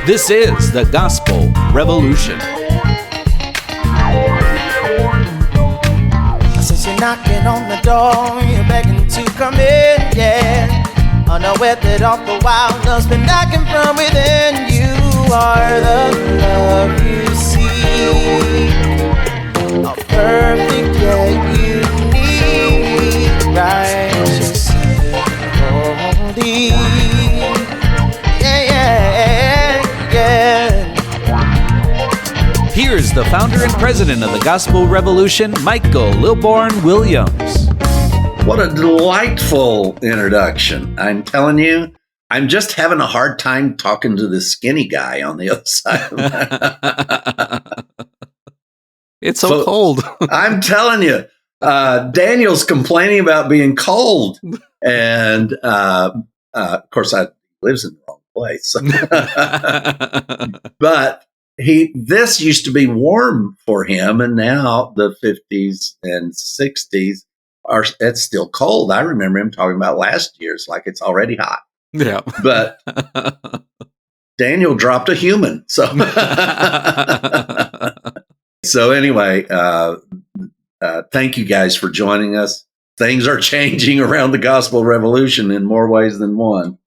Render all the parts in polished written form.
This is the Gospel Revolution. Since you're knocking on the door, you're begging to come in, yeah. Unaware that all the while love's been knocking from within. You are the love you see, a perfect yet unique, righteous, holy. Here's the founder and president of the Gospel Revolution, Michael Lilborn Williams. What a delightful introduction. I'm telling you, I'm just having a hard time talking to this skinny guy on the other side. It's so cold. I'm telling you, Daniel's complaining about being cold. And of course, I lives in the wrong place. But this used to be warm for him, and now the 50s and 60s it's still cold. I remember him talking about last year's like it's already hot. Yeah. But Daniel dropped a human. So anyway, thank you guys for joining us. Things are changing around the Gospel Revolution in more ways than one.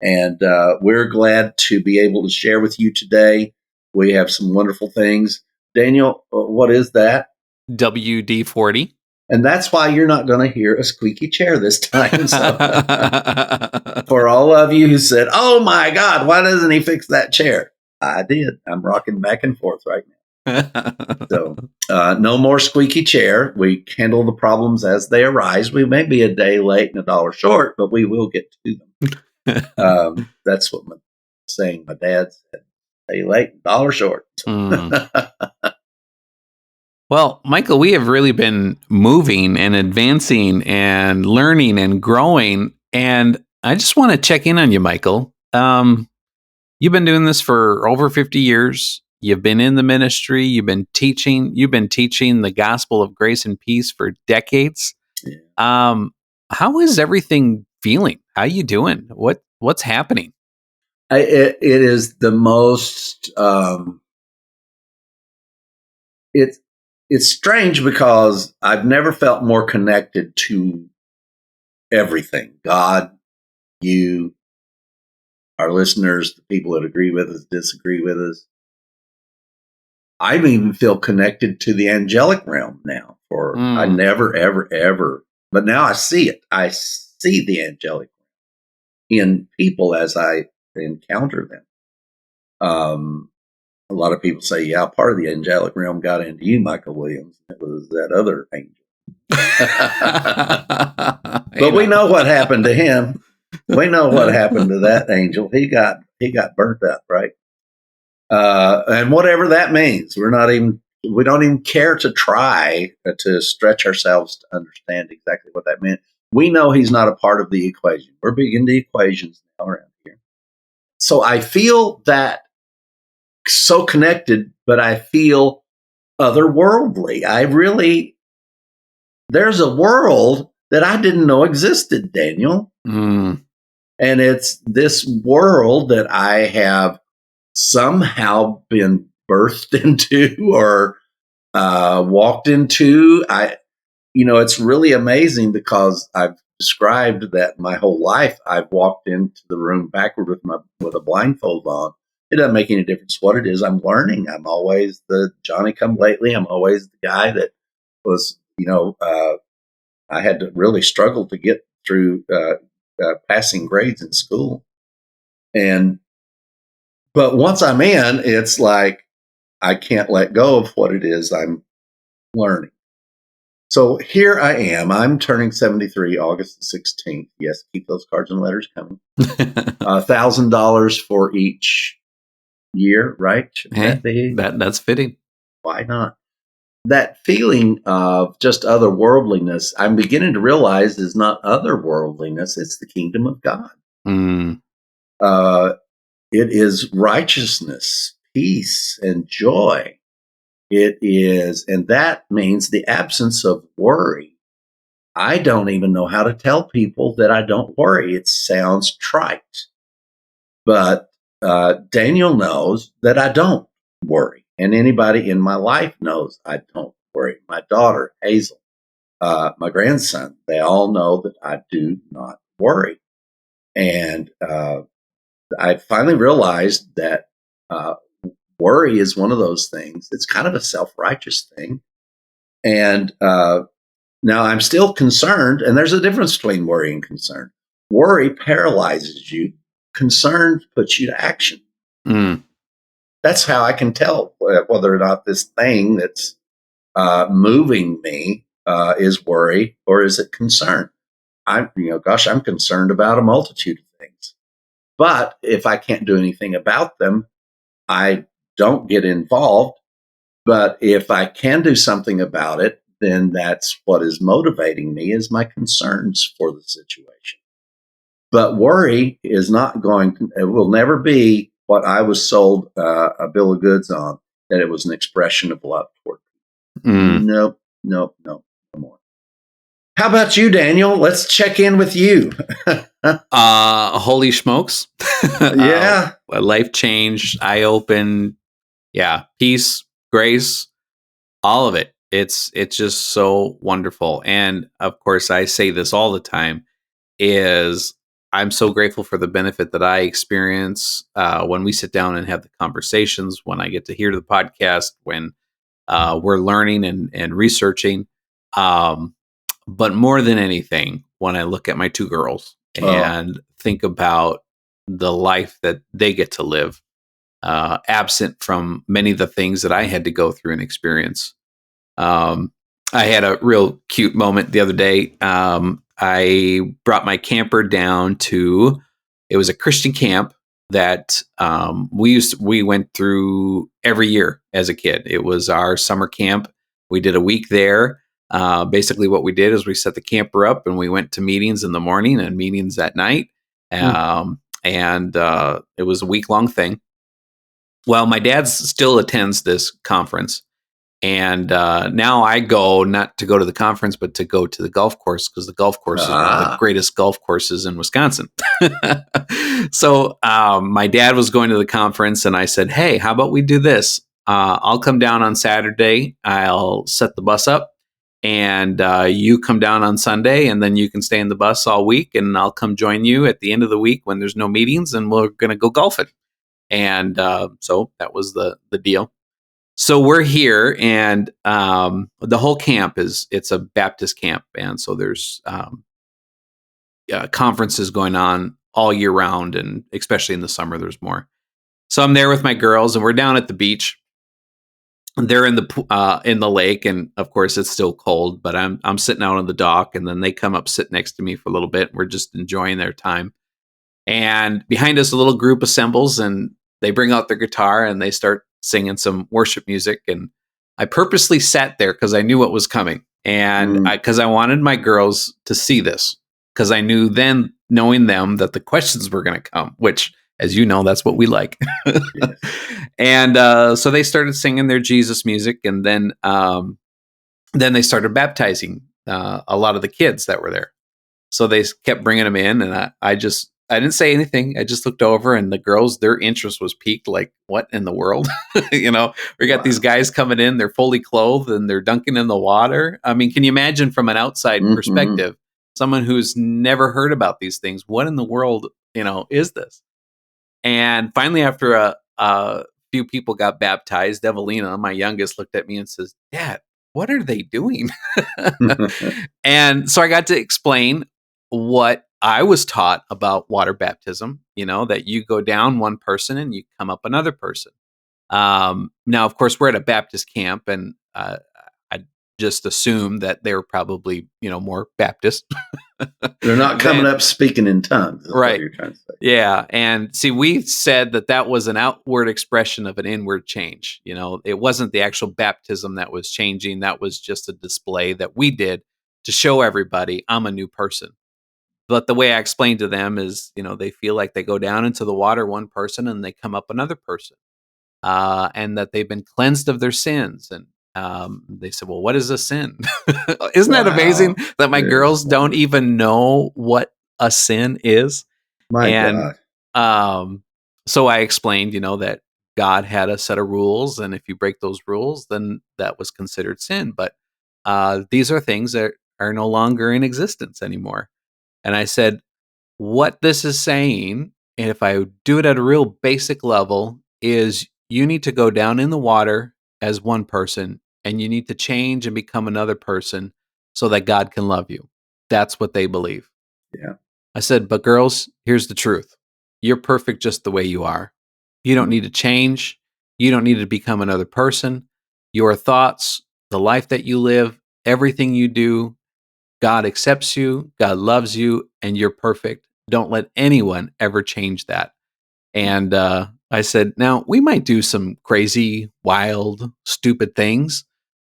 And we're glad to be able to share with you today. We have some wonderful things. Daniel, what is that? WD-40. And that's why you're not going to hear a squeaky chair this time. So, for all of you who said, oh my God, why doesn't he fix that chair? I did. I'm rocking back and forth right now. So no more squeaky chair. We handle the problems as they arise. We may be a day late and $1 short, but we will get to them. That's what my dad said. Day late, $1 short. Well, Michael, we have really been moving and advancing and learning and growing. And I just want to check in on you, Michael. You've been doing this for over 50 years. You've been in the ministry. You've been teaching the gospel of grace and peace for decades. Yeah. How is everything feeling? How are you doing? What's happening? It is the most. It's strange because I've never felt more connected to everything. God, you, our listeners, the people that agree with us, disagree with us. I even feel connected to the angelic realm now. I never, ever, ever. But now I see it. I see the angelic realm in people as I encounter them. A lot of people say, yeah, part of the angelic realm got into you, Michael Williams. It was that other angel. But we know what happened to him. We know what happened to that angel. He got burnt up, right? And whatever that means, we don't even care to try to stretch ourselves to understand exactly what that meant. We know he's not a part of the equation. We're big into equations now around here. So I feel that so connected, but I feel otherworldly. There's a world that I didn't know existed, Daniel. And it's this world that I have somehow been birthed into or walked into. It's really amazing because I've described that my whole life I've walked into the room backward with a blindfold on. It doesn't make any difference what it is. I'm learning. I'm always the Johnny come lately. I'm always the guy that was, I had to really struggle to get through passing grades in school. But once I'm in, it's like I can't let go of what it is I'm learning. So here I am. I'm turning 73 August the 16th. Yes, keep those cards and letters coming. $1,000 for each year, right? That's fitting. Why not? That feeling of just otherworldliness, I'm beginning to realize is not otherworldliness, it's the kingdom of God. It is righteousness, peace, and joy. It is, and that means the absence of worry. I don't even know how to tell people that I don't worry. It sounds trite, but Daniel knows that I don't worry. And anybody in my life knows I don't worry. My daughter, Hazel, my grandson, they all know that I do not worry. And I finally realized that worry is one of those things. It's kind of a self-righteous thing. And now I'm still concerned, and there's a difference between worry and concern. Worry paralyzes you. Concern puts you to action. Mm. That's how I can tell whether or not this thing that's moving me is worry or is it concern. I'm concerned about a multitude of things. But if I can't do anything about them, I don't get involved. But if I can do something about it, then that's what is motivating me is my concerns for the situation. But worry is not it will never be what I was sold a bill of goods on, that it was an expression of love toward people. Nope, no more. How about you, Daniel? Let's check in with you. Holy smokes. Yeah. Life changed, eye open. Yeah. Peace, grace, all of it. It's just so wonderful. And of course, I say this all the time is I'm so grateful for the benefit that I experience when we sit down and have the conversations, when I get to hear the podcast, when we're learning and researching. But more than anything, when I look at my two girls and think about the life that they get to live, absent from many of the things that I had to go through and experience. I had a real cute moment the other day. I brought my camper down to, it was a Christian camp that we went through every year as a kid. It was our summer camp. We did a week there. Basically what we did is we set the camper up and we went to meetings in the morning and meetings at night. And it was a week-long thing. Well, my dad still attends this conference. And now I go not to go to the conference, but to go to the golf course, because the golf course is one of the greatest golf courses in Wisconsin. So my dad was going to the conference and I said, hey, how about we do this? I'll come down on Saturday. I'll set the bus up and you come down on Sunday and then you can stay in the bus all week and I'll come join you at the end of the week when there's no meetings and we're going to go golfing. And so that was the deal. So we're here, and the whole camp it's a Baptist camp, and so there's conferences going on all year round, and especially in the summer, there's more. So I'm there with my girls, and we're down at the beach. They're in the lake, and of course it's still cold, but I'm sitting out on the dock, and then they come up, sit next to me for a little bit. We're just enjoying their time, and behind us, a little group assembles, and they bring out their guitar, and they start singing some worship music. And I purposely sat there because I knew what was coming. And because I wanted my girls to see this, because I knew then, knowing them, that the questions were going to come, which, as you know, that's what we like. Yes. And so they started singing their Jesus music. And then they started baptizing a lot of the kids that were there. So they kept bringing them in. And I didn't say anything. I just looked over, and the girls, their interest was piqued. Like, what in the world? We got these guys coming in, they're fully clothed and they're dunking in the water. I mean, can you imagine from an outside perspective, someone who's never heard about these things? What in the world, is this? And finally, after a few people got baptized, Evelina, my youngest, looked at me and says, Dad, what are they doing? And so I got to explain what I was taught about water baptism, that you go down one person and you come up another person. Now, of course, we're at a Baptist camp, and I just assumed that they were probably, more Baptist. They're not coming up speaking in tongues. Right. What you're trying to say. Yeah. And see, we said that was an outward expression of an inward change. It wasn't the actual baptism that was changing. That was just a display that we did to show everybody I'm a new person. But the way I explained to them is, they feel like they go down into the water, one person, and they come up another person, and that they've been cleansed of their sins. And they said, well, what is a sin? Isn't that amazing that my girls don't even know what a sin is? My God. So I explained, that God had a set of rules, and if you break those rules, then that was considered sin. But these are things that are no longer in existence anymore. And I said, what this is saying, and if I do it at a real basic level, is you need to go down in the water as one person, and you need to change and become another person so that God can love you. That's what they believe. Yeah. I said, but girls, here's the truth. You're perfect just the way you are. You don't need to change. You don't need to become another person. Your thoughts, the life that you live, everything you do, God accepts you, God loves you, and you're perfect. Don't let anyone ever change that. And I said, now we might do some crazy, wild, stupid things,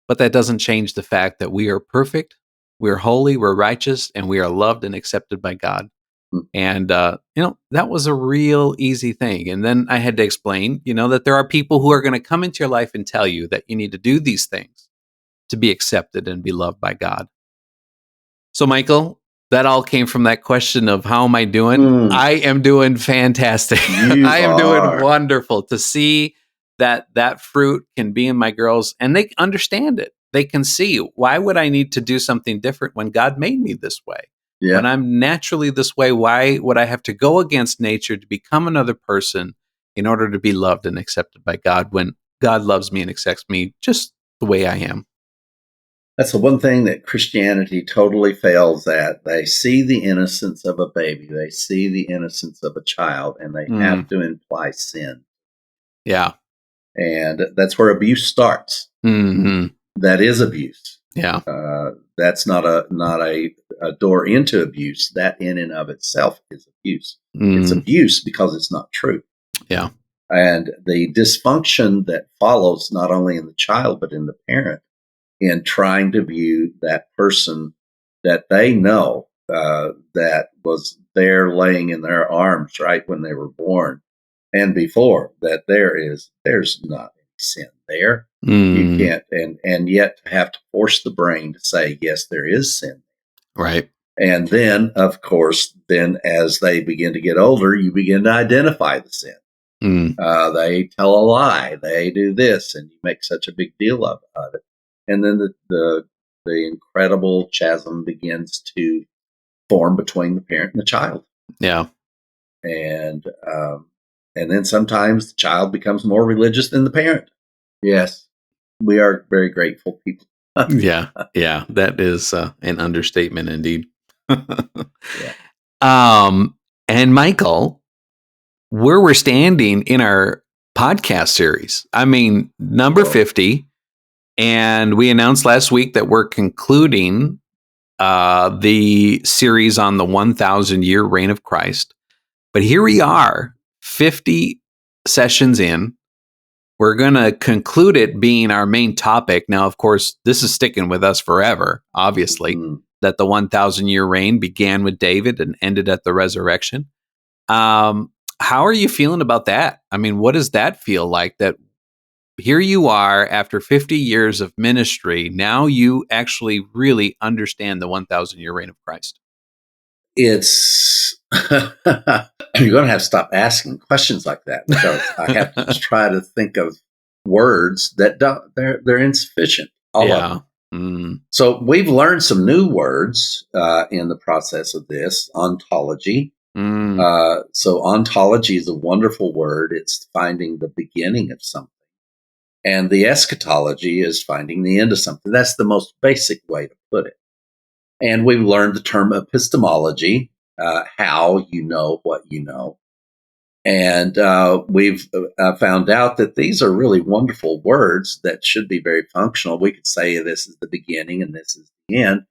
but that doesn't change the fact that we are perfect, we're holy, we're righteous, and we are loved and accepted by God. And, that was a real easy thing. And then I had to explain, that there are people who are going to come into your life and tell you that you need to do these things to be accepted and be loved by God. So, Michael, that all came from that question of how am I doing? I am doing fantastic. I am doing wonderful to see that fruit can be in my girls and they understand it. They can see, why would I need to do something different when God made me this way? Yeah. When I'm naturally this way, why would I have to go against nature to become another person in order to be loved and accepted by God when God loves me and accepts me just the way I am? That's the one thing that Christianity totally fails at. They see the innocence of a baby, they see the innocence of a child, and they have to imply sin. Yeah. And that's where abuse starts. Mm-hmm. That is abuse. Yeah. That's not a door into abuse. That in and of itself is abuse. It's abuse because it's not true. Yeah. And the dysfunction that follows not only in the child but in the parent in trying to view that person that they know that was there laying in their arms right when they were born and before, that there's not any sin there. You can't, and yet have to force the brain to say, yes, there is sin. Right. And then, of course, then as they begin to get older, you begin to identify the sin. They tell a lie, they do this, and you make such a big deal of it. And then the incredible chasm begins to form between the parent and the child. Yeah. And then sometimes the child becomes more religious than the parent. Yes, we are very grateful people. Yeah. That is an understatement indeed. Yeah. And Michael, where we're standing in our podcast series, I mean, number 50, and we announced last week that we're concluding the series on the 1,000-year reign of Christ. But here we are, 50 sessions in. We're going to conclude it being our main topic. Now, of course, this is sticking with us forever, obviously, that the 1,000-year reign began with David and ended at the resurrection. How are you feeling about that? I mean, what does that feel like, that here you are after 50 years of ministry, now you actually really understand the 1,000-year reign of Christ? It's you're going to have to stop asking questions like that, because I have to try to think of words that they're insufficient. All of them. So we've learned some new words in the process of this. Ontology. So ontology is a wonderful word. It's finding the beginning of something. And the eschatology is finding the end of something. That's the most basic way to put it. And we've learned the term epistemology, how you know what you know. And we've found out that these are really wonderful words that should be very functional. We could say this is the beginning and this is the end.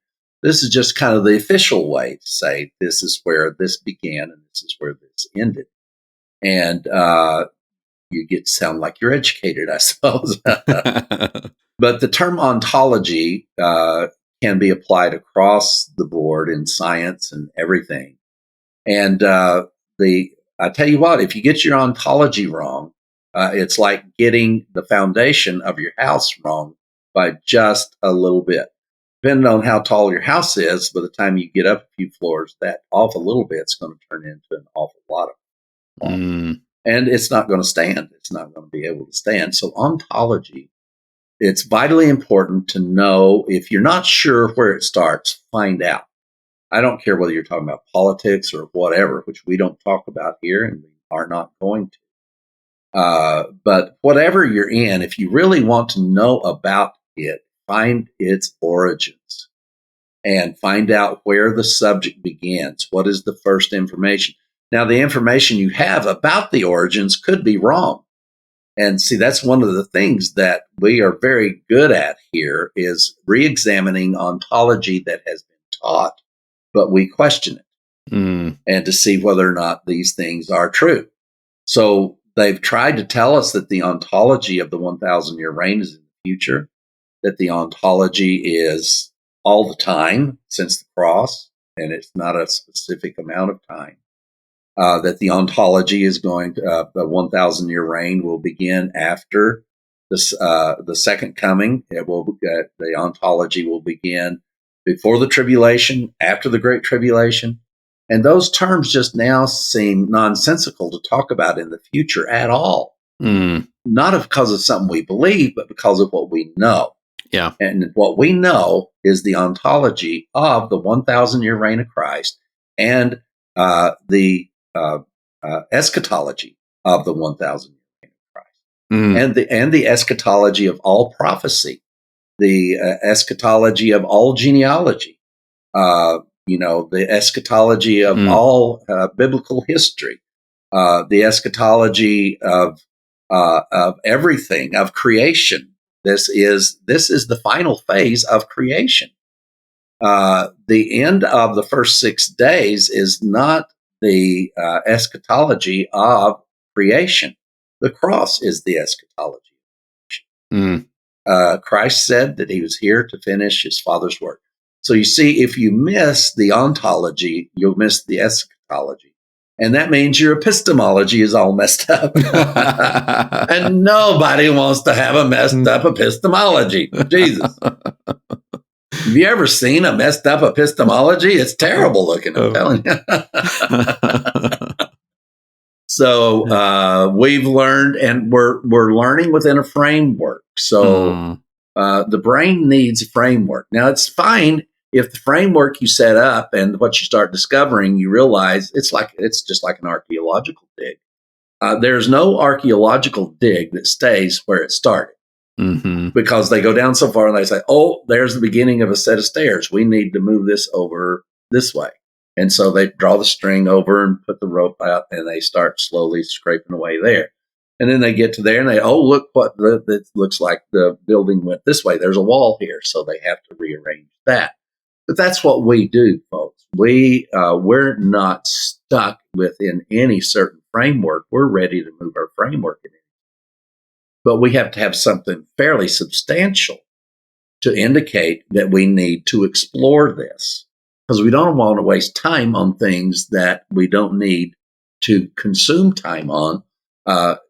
This is just kind of the official way to say this is where this began and this is where this ended. And you get to sound like you're educated, I suppose. But the term ontology can be applied across the board in science and everything. And I tell you what, if you get your ontology wrong, it's like getting the foundation of your house wrong by just a little bit. Depending on how tall your house is, by the time you get up a few floors, that off a little bit is going to turn into an awful lot of And it's not going to stand. It's not going to be able to stand. So ontology, it's vitally important to know. If you're not sure where it starts, find out. I don't care whether you're talking about politics or whatever, which we don't talk about here and we are not going to. But whatever you're in, if you really want to know about it, find its origins and find out where the subject begins. What is the first information? Now, the information you have about the origins could be wrong. And see, that's one of the things that we are very good at here is re-examining ontology that has been taught, but we question it and to see whether or not these things are true. So they've tried to tell us that the ontology of the 1,000-year reign is in the future, that the ontology is all the time since the cross, and it's not a specific amount of time. That the ontology is going to, the 1,000-year reign will begin after the second coming. The ontology will begin before the tribulation, after the great tribulation. And those terms just now seem nonsensical to talk about in the future at all. Not because of something we believe, but because of what we know. Yeah. And what we know is the ontology of the 1,000-year reign of Christ and the eschatology of the 1,000-year reign of Christ, and the eschatology of all prophecy, the eschatology of all genealogy, the eschatology of all biblical history, the eschatology of everything, of creation. This is the final phase of creation. The end of the first 6 days is not the eschatology of creation. The cross is the eschatology. Christ said that he was here to finish his Father's work. So you see, if you miss the ontology, you'll miss the eschatology. And that means your epistemology is all messed up. And nobody wants to have a messed up epistemology. Jesus. Have you ever seen a messed up epistemology? It's terrible looking, I'm telling you. So we've learned, and we're learning within a framework. So the brain needs a framework. Now, it's fine if the framework you set up and what you start discovering, you realize it's just like an archaeological dig. There's no archaeological dig that stays where it started. Because they go down so far and they say, oh, there's the beginning of a set of stairs. We need to move this over this way. And so they draw the string over and put the rope out and they start slowly scraping away there. And then they get to there and look what that looks like the building went this way. There's a wall here. So they have to rearrange that. But that's what we do, folks. We're not stuck within any certain framework. We're ready to move our framework in. But we have to have something fairly substantial to indicate that we need to explore this, because we don't want to waste time on things that we don't need to consume time on.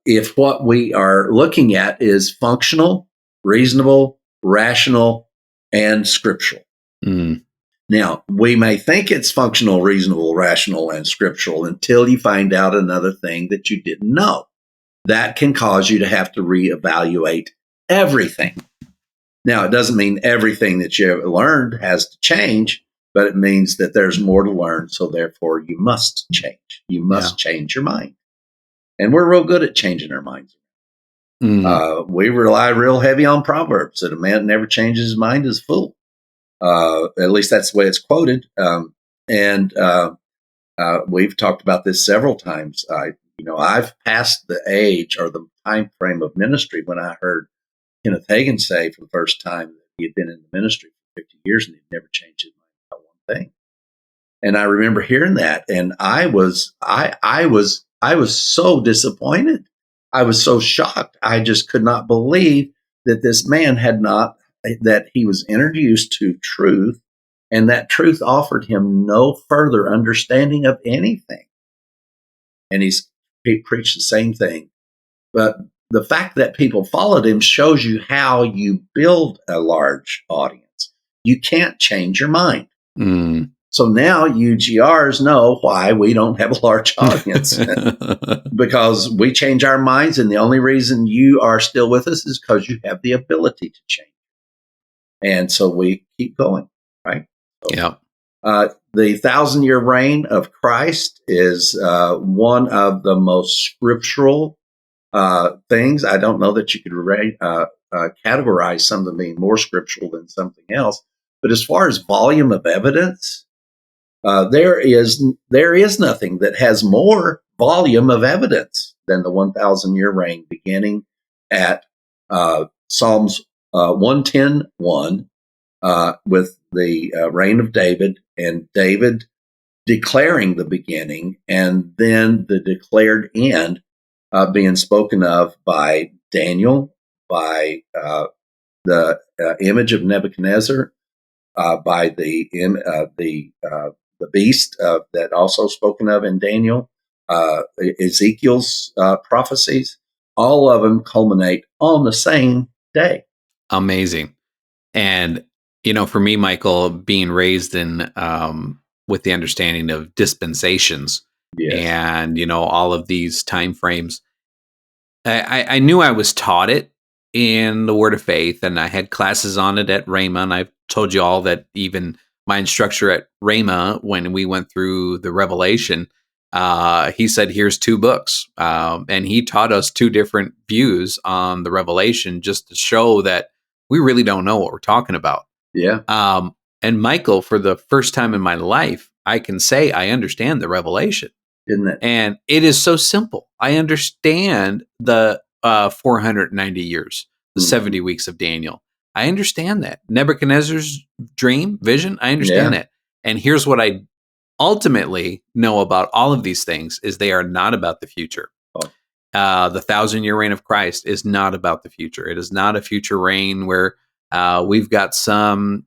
If what we are looking at is functional, reasonable, rational, and scriptural. Now, we may think it's functional, reasonable, rational, and scriptural until you find out another thing that you didn't know. That can cause you to have to reevaluate everything. Now, it doesn't mean everything that you have learned has to change, but it means that there's more to learn. So therefore, you must change. You must change your mind. And we're real good at changing our minds. We rely real heavy on Proverbs that a man that never changes his mind is a fool. At least that's the way it's quoted. We've talked about this several times. I've passed the age or the time frame of ministry when I heard Kenneth Hagin say for the first time that he had been in the ministry for 50 years and he'd never changed his mind about one thing. And I remember hearing that, and I was so disappointed. I was so shocked. I just could not believe that this man that he was introduced to truth, and that truth offered him no further understanding of anything. And he preached the same thing. But the fact that people followed him shows you how you build a large audience. You can't change your mind. So now you GRs know why we don't have a large audience because we change our minds. And the only reason you are still with us is because you have the ability to change. And so we keep going, right? So, Yeah. The 1,000-year reign of Christ is one of the most scriptural things. I don't know that you could categorize something being more scriptural than something else. But as far as volume of evidence, there is nothing that has more volume of evidence than the 1,000-year reign, beginning at Psalms 110:1 with the reign of David, and David declaring the beginning, and then the declared end being spoken of by Daniel, by the image of Nebuchadnezzar, by the beast that also spoken of in Daniel, Ezekiel's prophecies. All of them culminate on the same day. Amazing. And, for me, Michael, being raised in with the understanding of dispensations Yes. and, all of these time frames, I knew I was taught it in the Word of Faith, and I had classes on it at Rhema. And I've told you all that even my instructor at Rhema, when we went through the Revelation, he said, here's 2 books. And he taught us 2 different views on the Revelation just to show that we really don't know what we're talking about. Yeah. And Michael, for the first time in my life, I can say I understand the Revelation. Isn't it? And it is so simple. I understand the 490 years, the 70 weeks of Daniel. I understand that. Nebuchadnezzar's dream, vision, I understand that. And here's what I ultimately know about all of these things is they are not about the future. Oh. The 1,000-year reign of Christ is not about the future. It is not a future reign where we've got some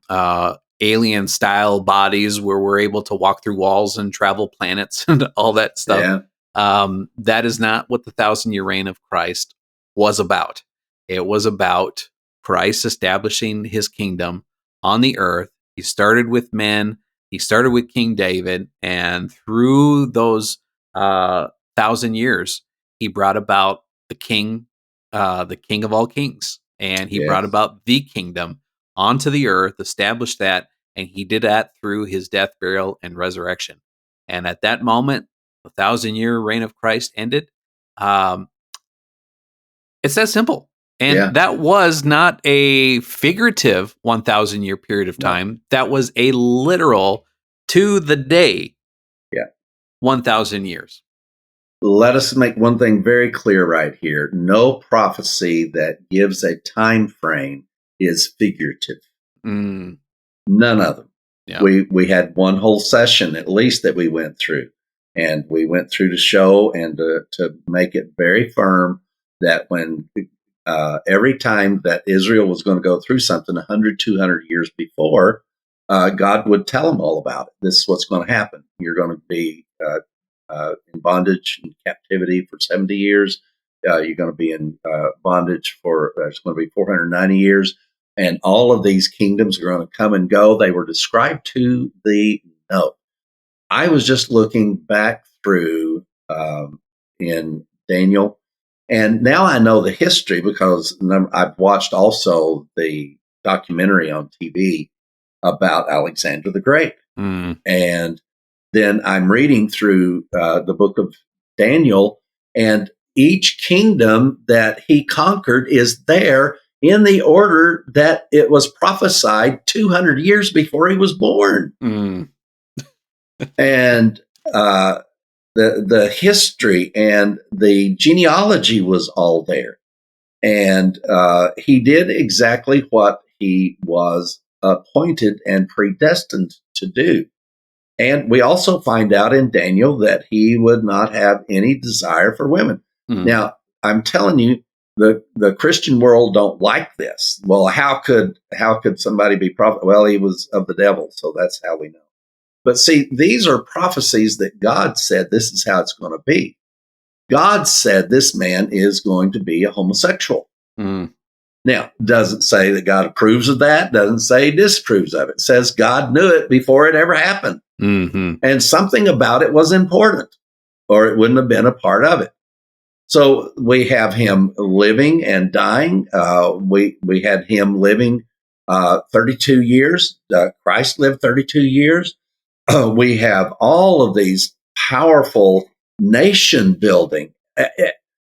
alien style bodies where we're able to walk through walls and travel planets and all that stuff. That is not what the 1,000-year reign of Christ was about. It was about Christ establishing his kingdom on the earth. He started with men. He started with King David. And through those 1,000 years, he brought about the king of all kings. And he brought about the kingdom onto the earth, established that, and he did that through his death, burial, and resurrection. And at that moment, the 1,000-year reign of Christ ended. It's that simple. And that was not a figurative 1,000-year period of time. No. That was a literal, to the day, 1,000 years. Let us make one thing very clear right here. No prophecy that gives a time frame is figurative. None of them. Yeah. We had one whole session at least that we went through. And we went through to show and to make it very firm that when every time that Israel was going to go through something 100, 200 years before, God would tell them all about it. This is what's going to happen. You're going to be in bondage and captivity for 70 years. You're going to be in bondage for, it's going to be 490 years. And all of these kingdoms are going to come and go. They were described to the note. I was just looking back through in Daniel, and now I know the history because I've watched also the documentary on TV about Alexander the Great. And then I'm reading through the book of Daniel, and each kingdom that he conquered is there in the order that it was prophesied 200 years before he was born. And the history and the genealogy was all there. And he did exactly what he was appointed and predestined to do. And we also find out in Daniel that he would not have any desire for women. Now, I'm telling you, the Christian world don't like this. Well, how could somebody be prophet? Well, he was of the devil, so that's how we know. But see, these are prophecies that God said this is how it's going to be. God said this man is going to be a homosexual. Now, doesn't say that God approves of that, doesn't say he disapproves of it. It says God knew it before it ever happened. Mm-hmm. And something about it was important, or it wouldn't have been a part of it. So we have him living and dying. We had him living 32 years. Christ lived 32 years. We have all of these powerful nation building.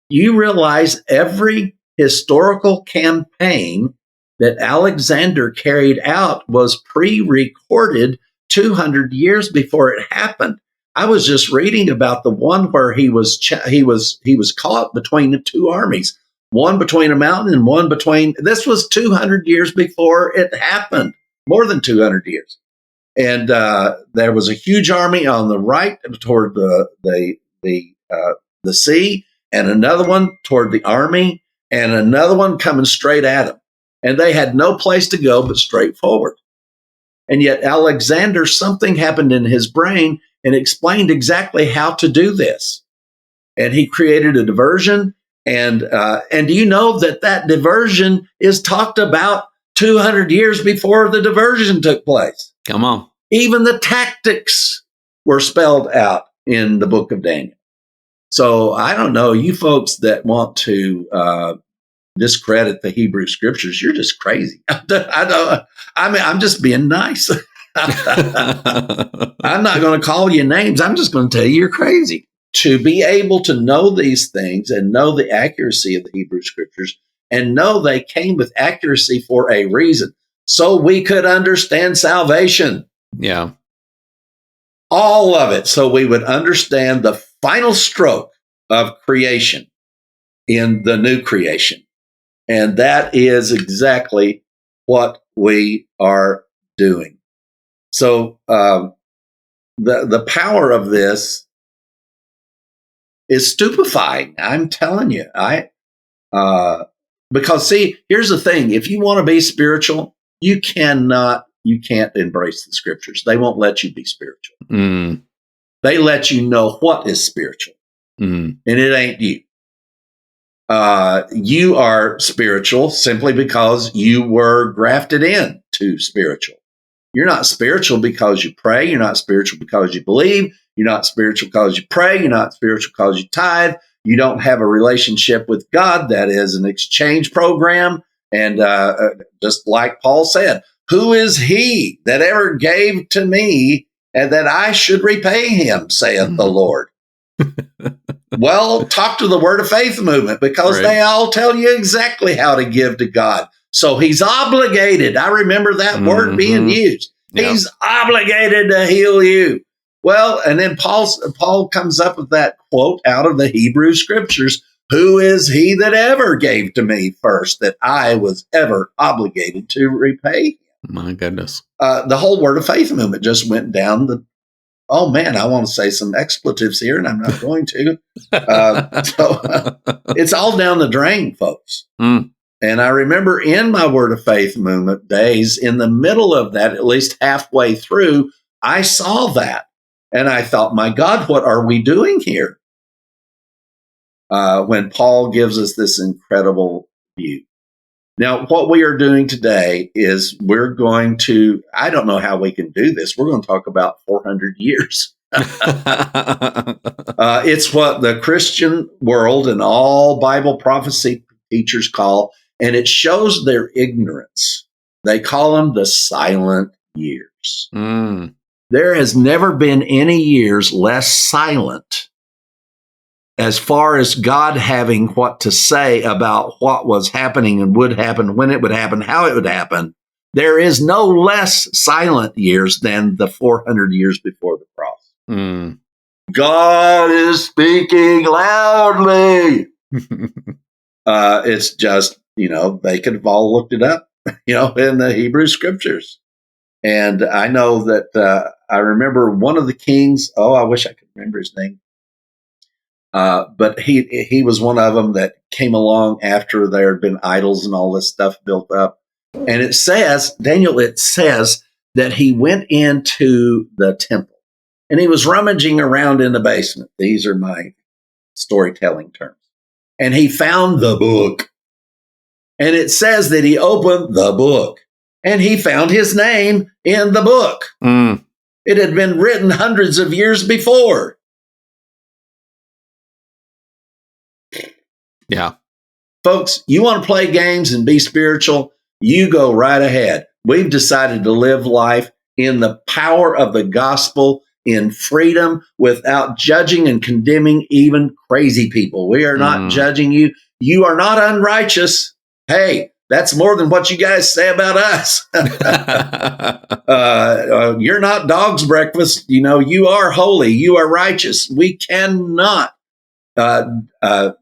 You realize every historical campaign that Alexander carried out was pre-recorded 200 years before it happened. I was just reading about the one where he was caught between the two armies, one between a mountain and one between. This was 200 years before it happened, more than 200 years. And there was a huge army on the right toward the sea, and another one toward the army, and another one coming straight at them. And they had no place to go but straight forward. And yet Alexander, something happened in his brain and explained exactly how to do this. And he created a diversion. And do you know that diversion is talked about 200 years before the diversion took place? Come on. Even the tactics were spelled out in the book of Daniel. So I don't know, you folks that want to discredit the Hebrew scriptures, you're just crazy. I'm just being nice. I'm not going to call you names. I'm just going to tell you you're crazy. To be able to know these things and know the accuracy of the Hebrew scriptures and know they came with accuracy for a reason, so we could understand salvation. Yeah. All of it, so we would understand the final stroke of creation in the new creation. And that is exactly what we are doing. So the power of this is stupefying. I'm telling you. Because see, here's the thing. If you want to be spiritual, you can't embrace the scriptures. They won't let you be spiritual. Mm. They let you know what is spiritual. Mm. And it ain't you. You are spiritual simply because you were grafted in to spiritual. You're not spiritual because you pray. You're not spiritual because you believe. You're not spiritual because you pray. You're not spiritual because you tithe. You don't have a relationship with God that is an exchange program. And just like Paul said, who is he that ever gave to me and that I should repay him, saith the Lord? Well, talk to the Word of Faith movement, because they all tell you exactly how to give to God. So he's obligated. I remember that word being used. Yep. He's obligated to heal you. Well, and then Paul comes up with that quote out of the Hebrew scriptures. Who is he that ever gave to me first that I was ever obligated to repay? My goodness. The whole Word of Faith movement just went down the oh man, I want to say some expletives here, and I'm not going to. It's all down the drain, folks. Mm. And I remember in my Word of Faith movement days, in the middle of that, at least halfway through, I saw that. And I thought, my God, what are we doing here? When Paul gives us this incredible view. Now, what we are doing today is we're going to, I don't know how we can do this. We're going to talk about 400 years. It's what the Christian world and all Bible prophecy teachers call, and it shows their ignorance. They call them the silent years. Mm. There has never been any years less silent as far as God having what to say about what was happening and would happen, when it would happen, how it would happen. There is no less silent years than the 400 years before the cross. Mm. God is speaking loudly. It's just, they could have all looked it up, in the Hebrew scriptures. And I know that I remember one of the kings. Oh, I wish I could remember his name. But he was one of them that came along after there had been idols and all this stuff built up. And it says, Daniel, that he went into the temple and he was rummaging around in the basement. These are my storytelling terms. And he found the book. And it says that he opened the book and he found his name in the book. Mm. It had been written hundreds of years before. Yeah. Folks, you want to play games and be spiritual? You go right ahead. We've decided to live life in the power of the gospel, in freedom, without judging and condemning even crazy people. We are not judging you. You are not unrighteous. Hey, that's more than what you guys say about us. You're not dog's breakfast. You are holy. You are righteous. We cannot do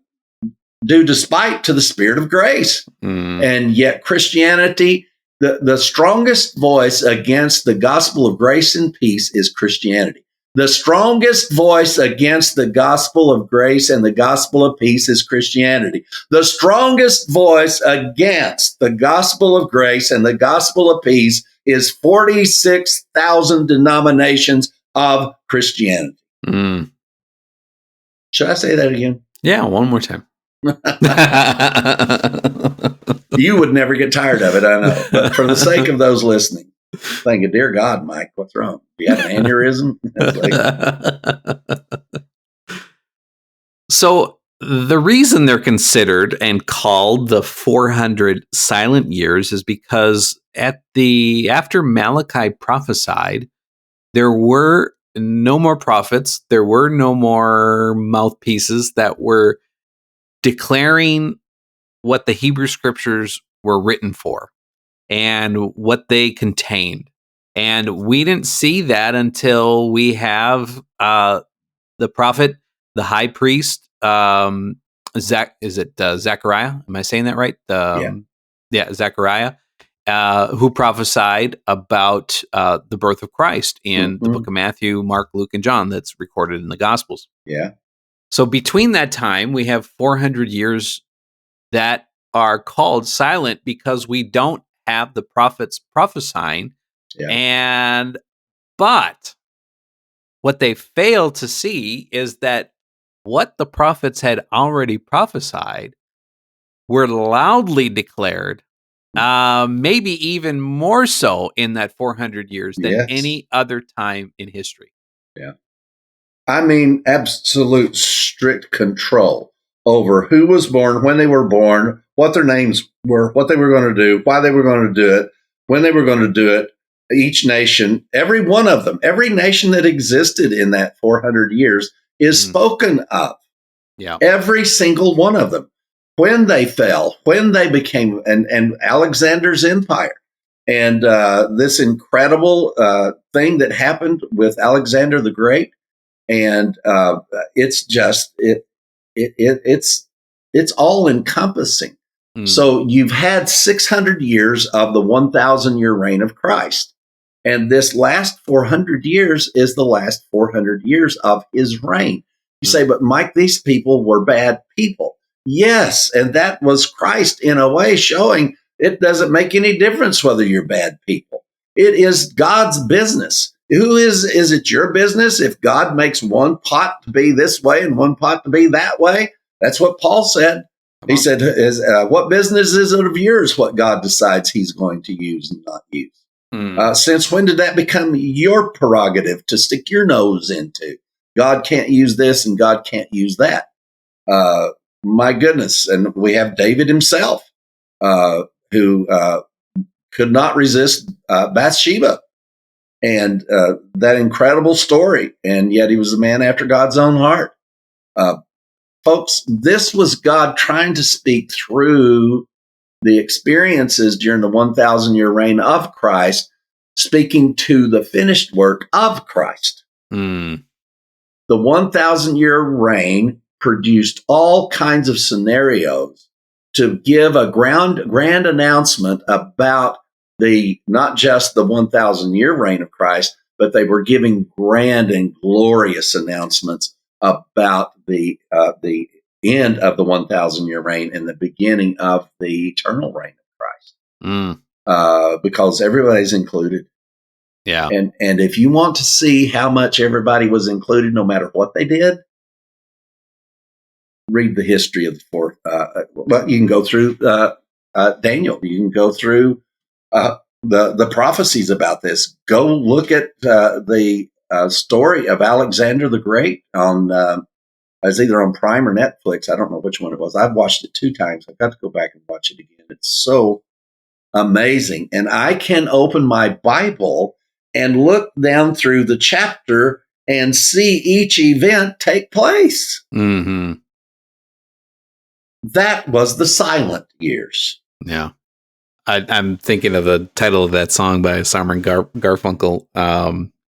despite to the Spirit of grace. And yet Christianity, the strongest voice against the gospel of grace and peace is Christianity. The strongest voice against the gospel of grace and the gospel of peace is Christianity. The strongest voice against the gospel of grace and the gospel of peace is 46,000 denominations of Christianity. Should I say that again? Yeah, one more time. You would never get tired of it, I know. But for the sake of those listening, thinking, dear God, Mike, what's wrong? Do you have an aneurysm? So the reason they're considered and called the 400 silent years is because after Malachi prophesied, there were no more prophets. There were no more mouthpieces that were declaring what the Hebrew scriptures were written for and what they contained. And we didn't see that until we have the prophet, the high priest, Zechariah? Am I saying that right? Zechariah, who prophesied about the birth of Christ in the book of Matthew, Mark, Luke, and John that's recorded in the Gospels. Yeah. So between that time, we have 400 years that are called silent because we don't have the prophets prophesying. Yeah. But what they fail to see is that what the prophets had already prophesied were loudly declared, maybe even more so in that 400 years than any other time in history. Yeah. I mean, absolute strict control over who was born, when they were born, what their names were, what they were going to do, why they were going to do it, when they were going to do it. Each nation, every one of them, every nation that existed in that 400 years is spoken of. Yeah. Every single one of them. When they fell, when they became, and Alexander's empire. And this incredible thing that happened with Alexander the Great. And it's just it's all encompassing. So you've had 600 years of the 1,000-year reign of Christ, and this last 400 years is the last 400 years of his reign. You say, but Mike, these people were bad people. Yes, and that was Christ in a way showing it doesn't make any difference whether you're bad people. It is God's business. Is it your business if God makes one pot to be this way and one pot to be that way? That's what Paul said. He said, what business is it of yours what God decides he's going to use and not use? Since when did that become your prerogative to stick your nose into? God can't use this and God can't use that. My goodness. And we have David himself, who could not resist Bathsheba. And that incredible story. And yet he was a man after God's own heart. Folks, this was God trying to speak through the experiences during the 1,000-year reign of Christ, speaking to the finished work of Christ. The 1,000-year reign produced all kinds of scenarios to give a grand announcement about not just the 1,000-year reign of Christ, but they were giving grand and glorious announcements about the end of the 1,000-year reign and the beginning of the eternal reign of Christ, because everybody's included. Yeah. And if you want to see how much everybody was included, no matter what they did, read the history of the fourth. Well, you can go through Daniel. You can go through the prophecies about this. Go look at the story of Alexander the Great on. It was either on Prime or Netflix. I don't know which one it was. I've watched it 2 times. I've got to go back and watch it again. It's so amazing. And I can open my Bible and look down through the chapter and see each event take place. Mm-hmm. That was the silent years. Yeah. I'm thinking of the title of that song by Simon Garfunkel,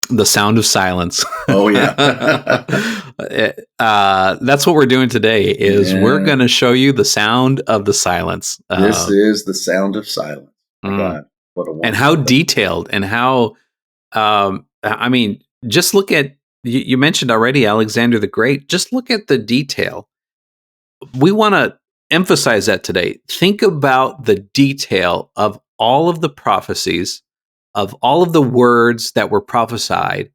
The Sound of Silence. Oh, yeah. That's what we're doing today is we're going to show you the sound of the silence. This is the sound of silence. God, what a and how detailed and how, I mean, just look at, you mentioned already Alexander the Great. Just look at the detail. We want to emphasize that today. Think about the detail of all of the prophecies, of all of the words that were prophesied,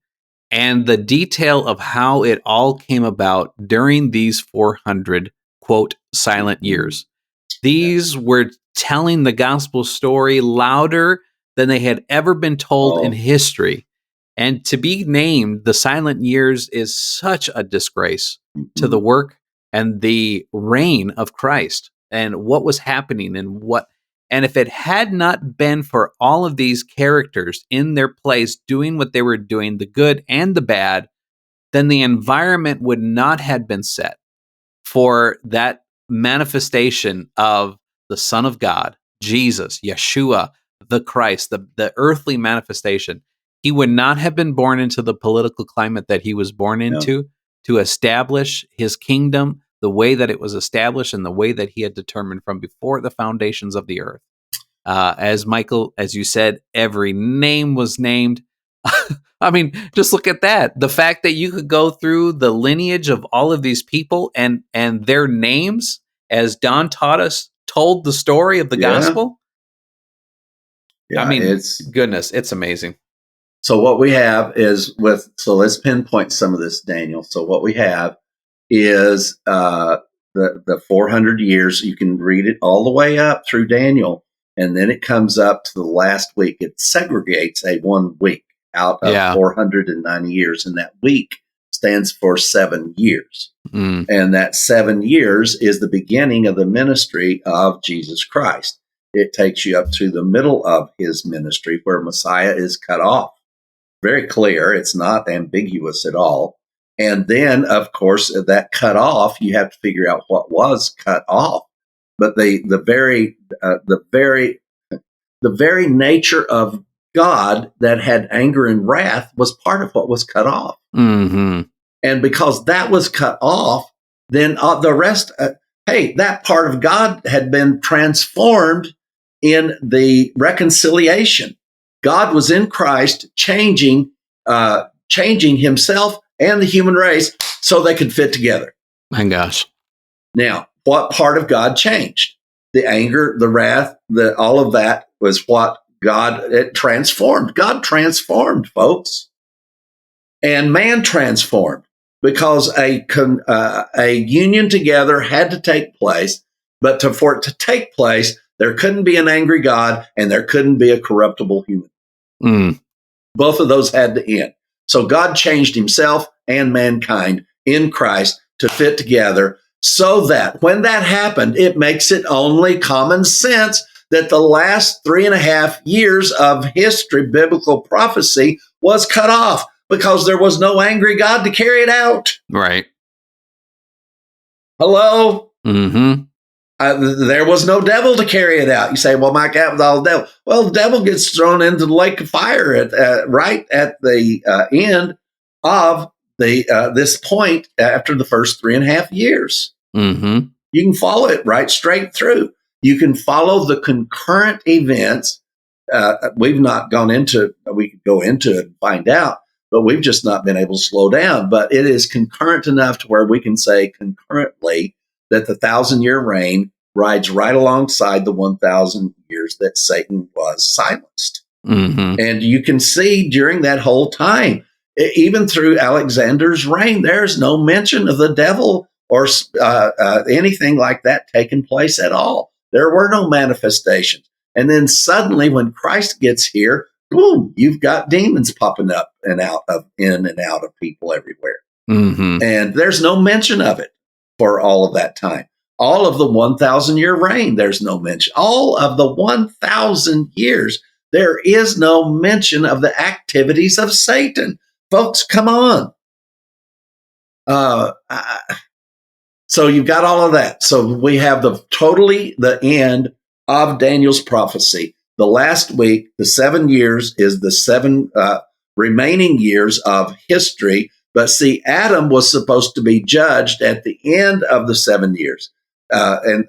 and the detail of how it all came about during these 400, quote, silent years. These were telling the gospel story louder than they had ever been told in history. And to be named the silent years is such a disgrace to the work and the reign of Christ and what was happening and if it had not been for all of these characters in their place doing what they were doing, the good and the bad, then the environment would not have been set for that manifestation of the Son of God, Jesus, Yeshua, the Christ, the earthly manifestation. He would not have been born into the political climate that he was born into to establish his kingdom the way that it was established and the way that he had determined from before the foundations of the earth. As Michael, as you said, every name was named. I mean, just look at that. The fact that you could go through the lineage of all of these people and their names, as Don taught us, told the story of the gospel. Yeah, I mean, it's amazing. So what we have is so let's pinpoint some of this, Daniel. So what we have is the 400 years. You can read it all the way up through Daniel, and then it comes up to the last week. It segregates a 1 week out of 490 years, and that week stands for 7 years. And that 7 years is the beginning of the ministry of Jesus Christ. It takes you up to the middle of his ministry where Messiah is cut off. Very clear. It's not ambiguous at all. And then, of course, that cut off, you have to figure out what was cut off. But the very nature of God that had anger and wrath was part of what was cut off. Mm-hmm. And because that was cut off, then the rest, that part of God had been transformed in the reconciliation. God was in Christ changing himself and the human race so they could fit together. My gosh. Now, what part of God changed? The anger, the wrath, all of that was what it transformed. God transformed, folks. And man transformed because a union together had to take place. But for it to take place, there couldn't be an angry God and there couldn't be a corruptible human. Both of those had to end. So God changed himself and mankind in Christ to fit together so that when that happened, it makes it only common sense that the last 3.5 years of history, biblical prophecy, was cut off because there was no angry God to carry it out. Right. Hello? Mm-hmm. There was no devil to carry it out. You say, well, Mike, that was all the devil. Well, the devil gets thrown into the lake of fire right at the end of this point after the first 3.5 years. Mm-hmm. You can follow it right straight through. You can follow the concurrent events. We've not gone into, we could go into it and find out, but we've just not been able to slow down. But it is concurrent enough to where we can say concurrently that the 1,000-year reign rides right alongside the 1,000 years that Satan was silenced. Mm-hmm. And you can see during that whole time, even through Alexander's reign, there's no mention of the devil or anything like that taking place at all. There were no manifestations. And then suddenly when Christ gets here, boom, you've got demons popping up and in and out of people everywhere. Mm-hmm. And there's no mention of it for all of that time. All of the 1,000-year reign, there's no mention. All of the 1,000 years, there is no mention of the activities of Satan. Folks, come on. So you've got all of that. So we have the end of Daniel's prophecy. The last week, the 7 years, is the 7 remaining years of history. But see, Adam was supposed to be judged at the end of the 7 years. And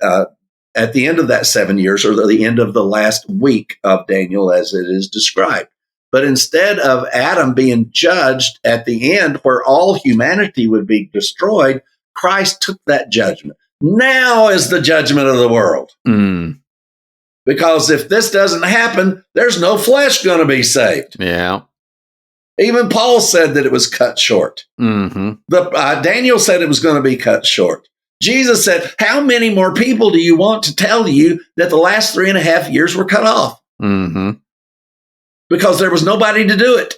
at the end of that 7 years, or the end of the last week of Daniel, as it is described. But instead of Adam being judged at the end, where all humanity would be destroyed, Christ took that judgment. Now is the judgment of the world. Mm. Because if this doesn't happen, there's no flesh going to be saved. Yeah. Even Paul said that it was cut short. Mm-hmm. Daniel said it was going to be cut short. Jesus said, how many more people do you want to tell you that the last 3.5 years were cut off? Mm-hmm. Because there was nobody to do it.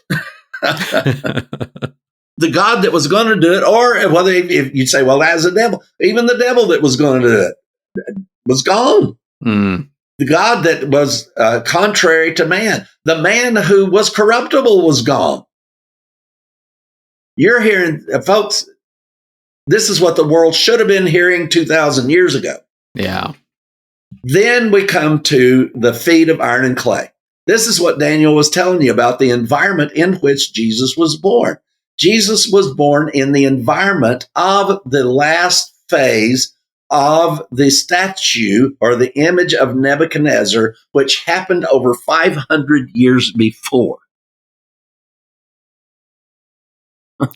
The God that was going to do it, or whether if you say, well, that's the devil, even the devil that was going to do it was gone. Mm. The God that was contrary to man, the man who was corruptible was gone. You're hearing, folks, this is what the world should have been hearing 2,000 years ago. Yeah. Then we come to the feet of iron and clay. This is what Daniel was telling you about the environment in which Jesus was born. Jesus was born in the environment of the last phase of the statue or the image of Nebuchadnezzar, which happened over 500 years before.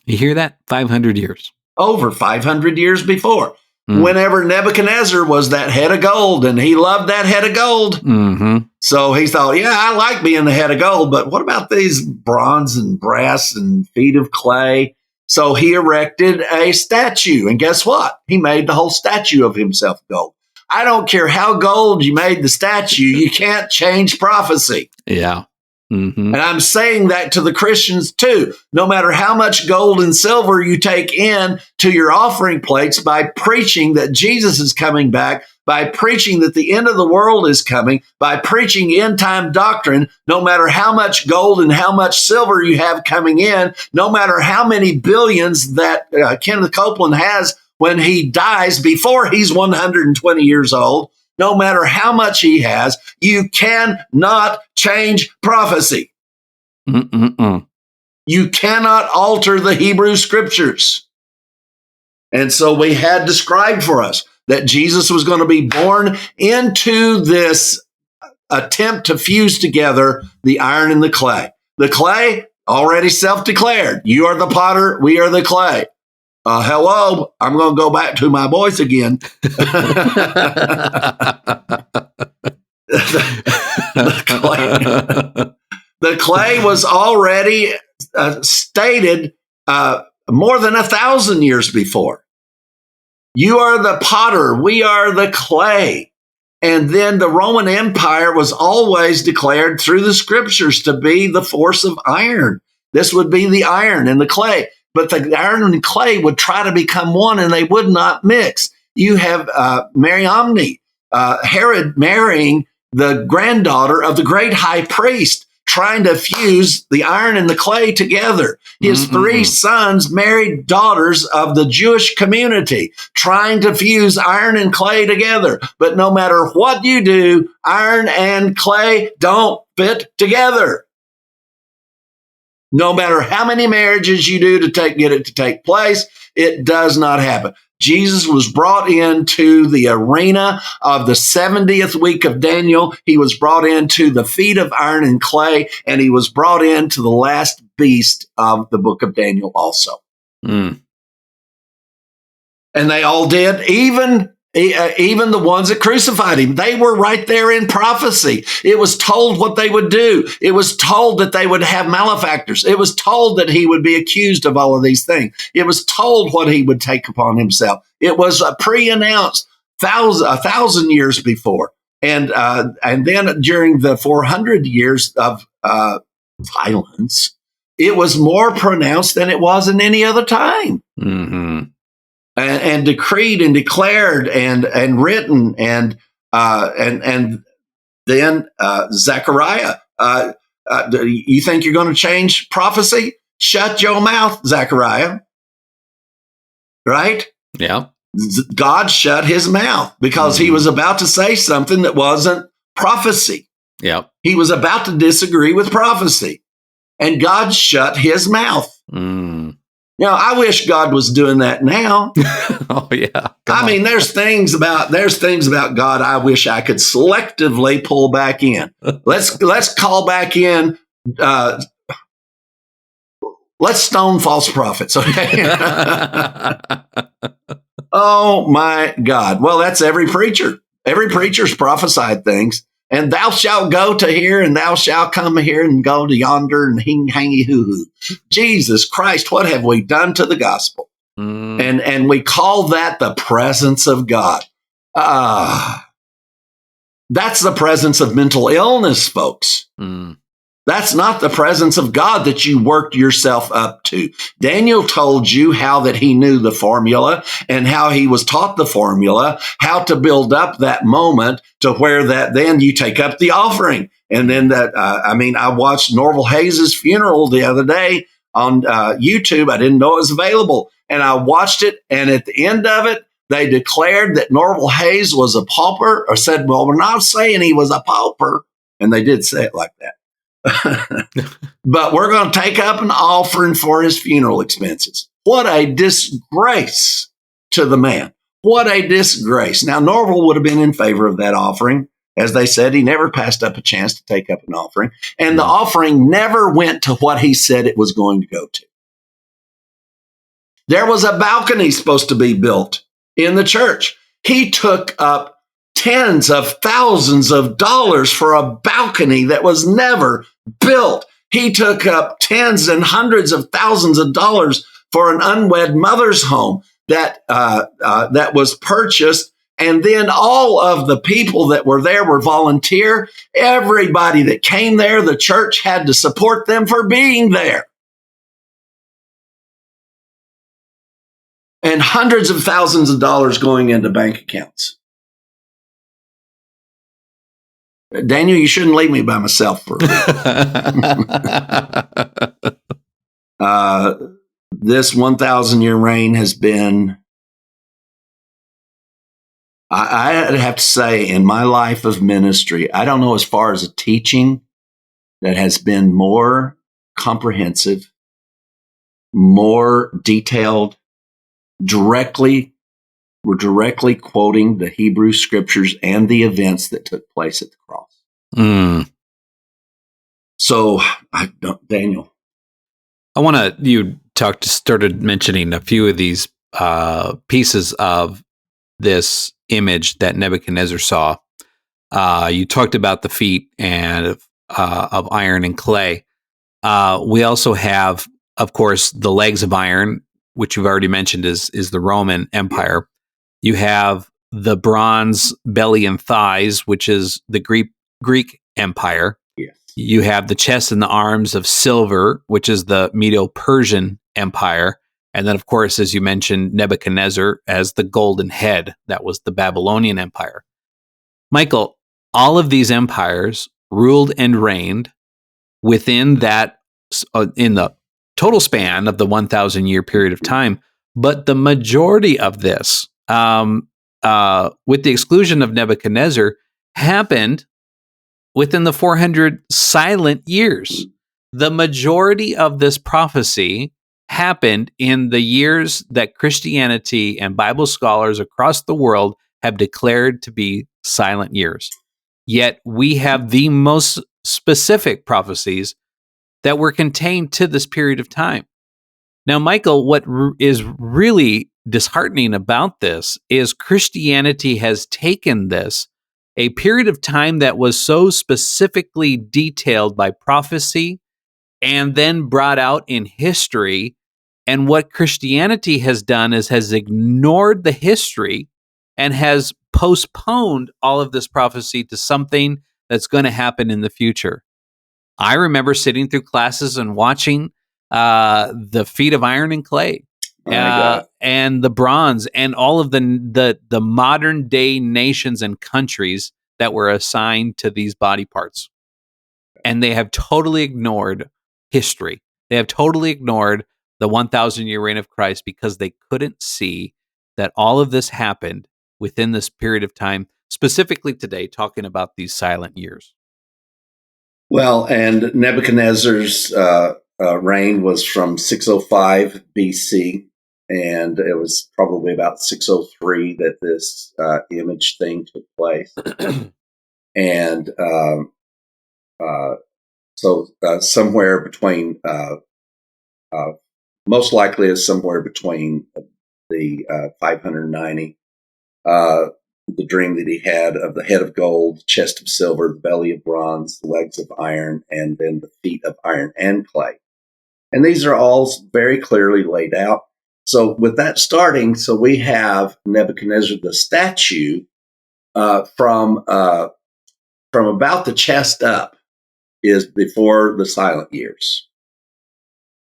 You hear that? 500 years. Over 500 years before. Whenever Nebuchadnezzar was that head of gold, and he loved that head of gold. Mm-hmm. So he thought, yeah, I like being the head of gold, but what about these bronze and brass and feet of clay? So he erected a statue. And guess what? He made the whole statue of himself gold. I don't care how gold you made the statue, you can't change prophecy. Yeah. Mm-hmm. And I'm saying that to the Christians too. No matter how much gold and silver you take in to your offering plates by preaching that Jesus is coming back, by preaching that the end of the world is coming, by preaching end time doctrine, no matter how much gold and how much silver you have coming in, no matter how many billions that Kenneth Copeland has when he dies before he's 120 years old, no matter how much he has, you cannot change prophecy. Mm-mm-mm. You cannot alter the Hebrew scriptures. And so we had described for us that Jesus was going to be born into this attempt to fuse together the iron and the clay. The clay, already self-declared. You are the potter, we are the clay. Hello, I'm going to go back to my voice again. The clay was already stated more than 1,000 years before. You are the potter, we are the clay. And then the Roman Empire was always declared through the scriptures to be the force of iron. This would be the iron and the clay. But the iron and clay would try to become one, and they would not mix. You have Mariamne, Herod marrying the granddaughter of the great high priest, trying to fuse the iron and the clay together. His three sons married daughters of the Jewish community, trying to fuse iron and clay together. But no matter what you do, iron and clay don't fit together. No matter how many marriages you do to get it to take place, it does not happen. Jesus was brought into the arena of the 70th week of Daniel. He was brought into the feet of iron and clay, and he was brought into the last beast of the book of Daniel also. Mm. And they all did, even the ones that crucified him. They were right there in prophecy. It was told what they would do. It was told that they would have malefactors. It was told that he would be accused of all of these things. It was told what he would take upon himself. It was pre-announced 1,000 years before. And then during the 400 years of violence, it was more pronounced than it was in any other time. Mm-hmm. And decreed and declared and written and then Zechariah. You think you're going to change prophecy? Shut your mouth, Zechariah. Right? Yeah. God shut his mouth because he was about to say something that wasn't prophecy. Yeah. He was about to disagree with prophecy, and God shut his mouth. I wish God was doing that now. Oh yeah. I mean, there's things about God I wish I could selectively pull back in. Let's call back in. Let's stone false prophets. Okay. Oh my God. Well, that's every preacher. Every preacher's prophesied things. And thou shalt go to here, and thou shalt come here, and go to yonder, and hangy hoo hoo. Jesus Christ, what have we done to the gospel? And we call that the presence of God. That's the presence of mental illness, folks. That's not the presence of God that you worked yourself up to. Daniel told you how that he knew the formula and how he was taught the formula, how to build up that moment to where that then you take up the offering. And then I watched Norval Hayes' funeral the other day on YouTube. I didn't know it was available. And I watched it. And at the end of it, they declared that Norval Hayes was a pauper, or said, well, we're not saying he was a pauper. And they did say it like that. But we're going to take up an offering for his funeral expenses. What a disgrace to the man. What a disgrace. Now, Norval would have been in favor of that offering. As they said, he never passed up a chance to take up an offering. And the offering never went to what he said it was going to go to. There was a balcony supposed to be built in the church. He took up tens of thousands of dollars for a balcony that was never built. He took up tens and hundreds of thousands of dollars for an unwed mother's home that was purchased. And then all of the people that were there were volunteer. Everybody that came there, the church had to support them for being there. And hundreds of thousands of dollars going into bank accounts. Daniel, you shouldn't leave me by myself for a week. This 1,000-year reign has been, I'd have to say, in my life of ministry, I don't know as far as a teaching that has been more comprehensive, more detailed, we're directly quoting the Hebrew scriptures and the events that took place at the cross. So, Daniel. You started mentioning a few of these pieces of this image that Nebuchadnezzar saw. You talked about the feet and of iron and clay. We also have, of course, the legs of iron, which you've already mentioned is the Roman Empire. You have the bronze belly and thighs, which is the Greek Empire. Yes. You have the chest and the arms of silver, which is the Medo-Persian Empire. And then, of course, as you mentioned, Nebuchadnezzar as the golden head. That was the Babylonian Empire. Michael, all of these empires ruled and reigned within that, in the total span of the 1,000-year period of time. But the majority of this, with the exclusion of Nebuchadnezzar, happened within the 400 silent years. The majority of this prophecy happened in the years that Christianity and Bible scholars across the world have declared to be silent years. Yet we have the most specific prophecies that were contained to this period of time. Now, Michael, what is really disheartening about this is Christianity has taken this, a period of time that was so specifically detailed by prophecy and then brought out in history. And what Christianity has done is has ignored the history and has postponed all of this prophecy to something that's going to happen in the future. I remember sitting through classes and watching the feat of iron and clay, and the bronze, and all of the modern day nations and countries that were assigned to these body parts. And they have totally ignored history. They have totally ignored the 1,000-year reign of Christ because they couldn't see that all of this happened within this period of time, specifically today, talking about these silent years. Well, and Nebuchadnezzar's reign was from 605 BC, and it was probably about 603 that this image thing took place. And so somewhere between, most likely is somewhere between the 590, the dream that he had of the head of gold, chest of silver, the belly of bronze, the legs of iron, and then the feet of iron and clay. And these are all very clearly laid out. So with that starting, so we have Nebuchadnezzar, the statue, from about the chest up is before the silent years.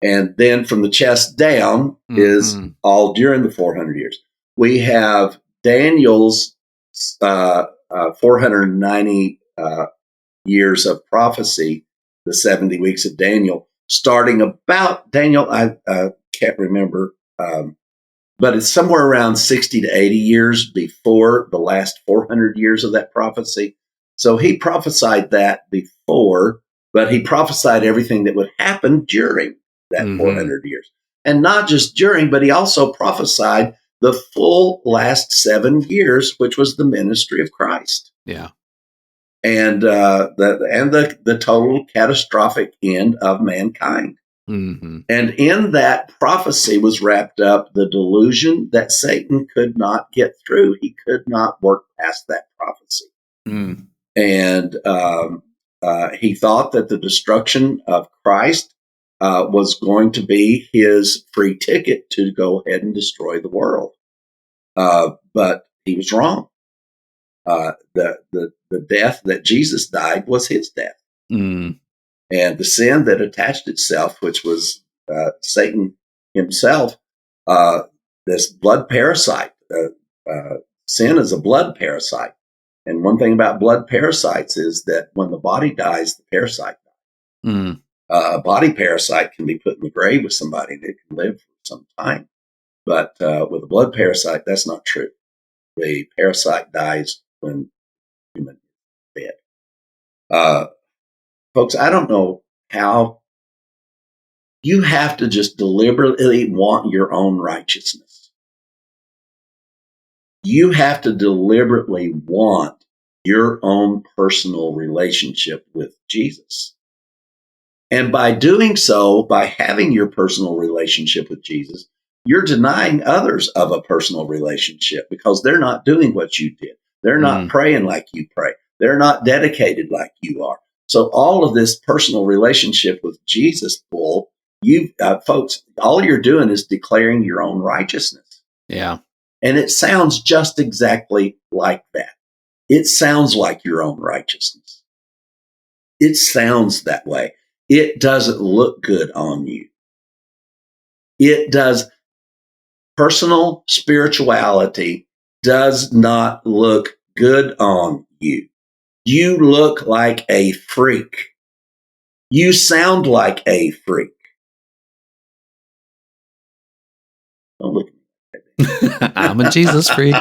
And then from the chest down is all during the 400 years. We have Daniel's 490 years of prophecy, the 70 weeks of Daniel, starting about Daniel, I can't remember, but it's somewhere around 60 to 80 years before the last 400 years of that prophecy. So he prophesied that before, but he prophesied everything that would happen during that 400 years. And not just during, but he also prophesied the full last 7 years, which was the ministry of Christ. Yeah. And the total catastrophic end of mankind. And in that prophecy was wrapped up the delusion that Satan could not get through. He could not work past that prophecy. And he thought that the destruction of Christ was going to be his free ticket to go ahead and destroy the world. But he was wrong. The death that Jesus died was his death. And the sin that attached itself, which was Satan himself, this blood parasite. Sin is a blood parasite. And one thing about blood parasites is that when the body dies, the parasite dies. A body parasite can be put in the grave with somebody and it can live for some time. But with a blood parasite, that's not true. The parasite dies when the human is dead. Folks, I don't know how you have to just deliberately want your own righteousness. You have to deliberately want your own personal relationship with Jesus. And by doing so, by having your personal relationship with Jesus, you're denying others of a personal relationship because they're not doing what you did. They're not praying like you pray. They're not dedicated like you are. So all of this personal relationship with Jesus, Paul, folks, all you're doing is declaring your own righteousness. Yeah. And it sounds just exactly like that. It sounds like your own righteousness. It sounds that way. It doesn't look good on you. It does. Personal spirituality does not look good on you. You look like a freak. You sound like a freak. Don't look at me. I'm a Jesus freak.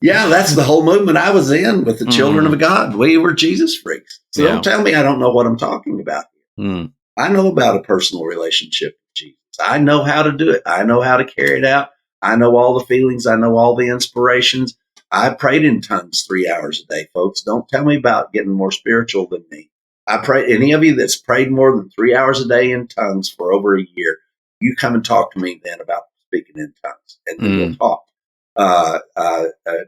Yeah, that's the whole movement I was in with the children of God. We were Jesus freaks. So don't tell me I don't know what I'm talking about. I know about a personal relationship with Jesus. I know how to do it. I know how to carry it out. I know all the feelings. I know all the inspirations. I prayed in tongues 3 hours a day, folks. Don't tell me about getting more spiritual than me. I pray. Any of you that's prayed more than 3 hours a day in tongues for over a year, you come and talk to me then about speaking in tongues, and then we'll talk.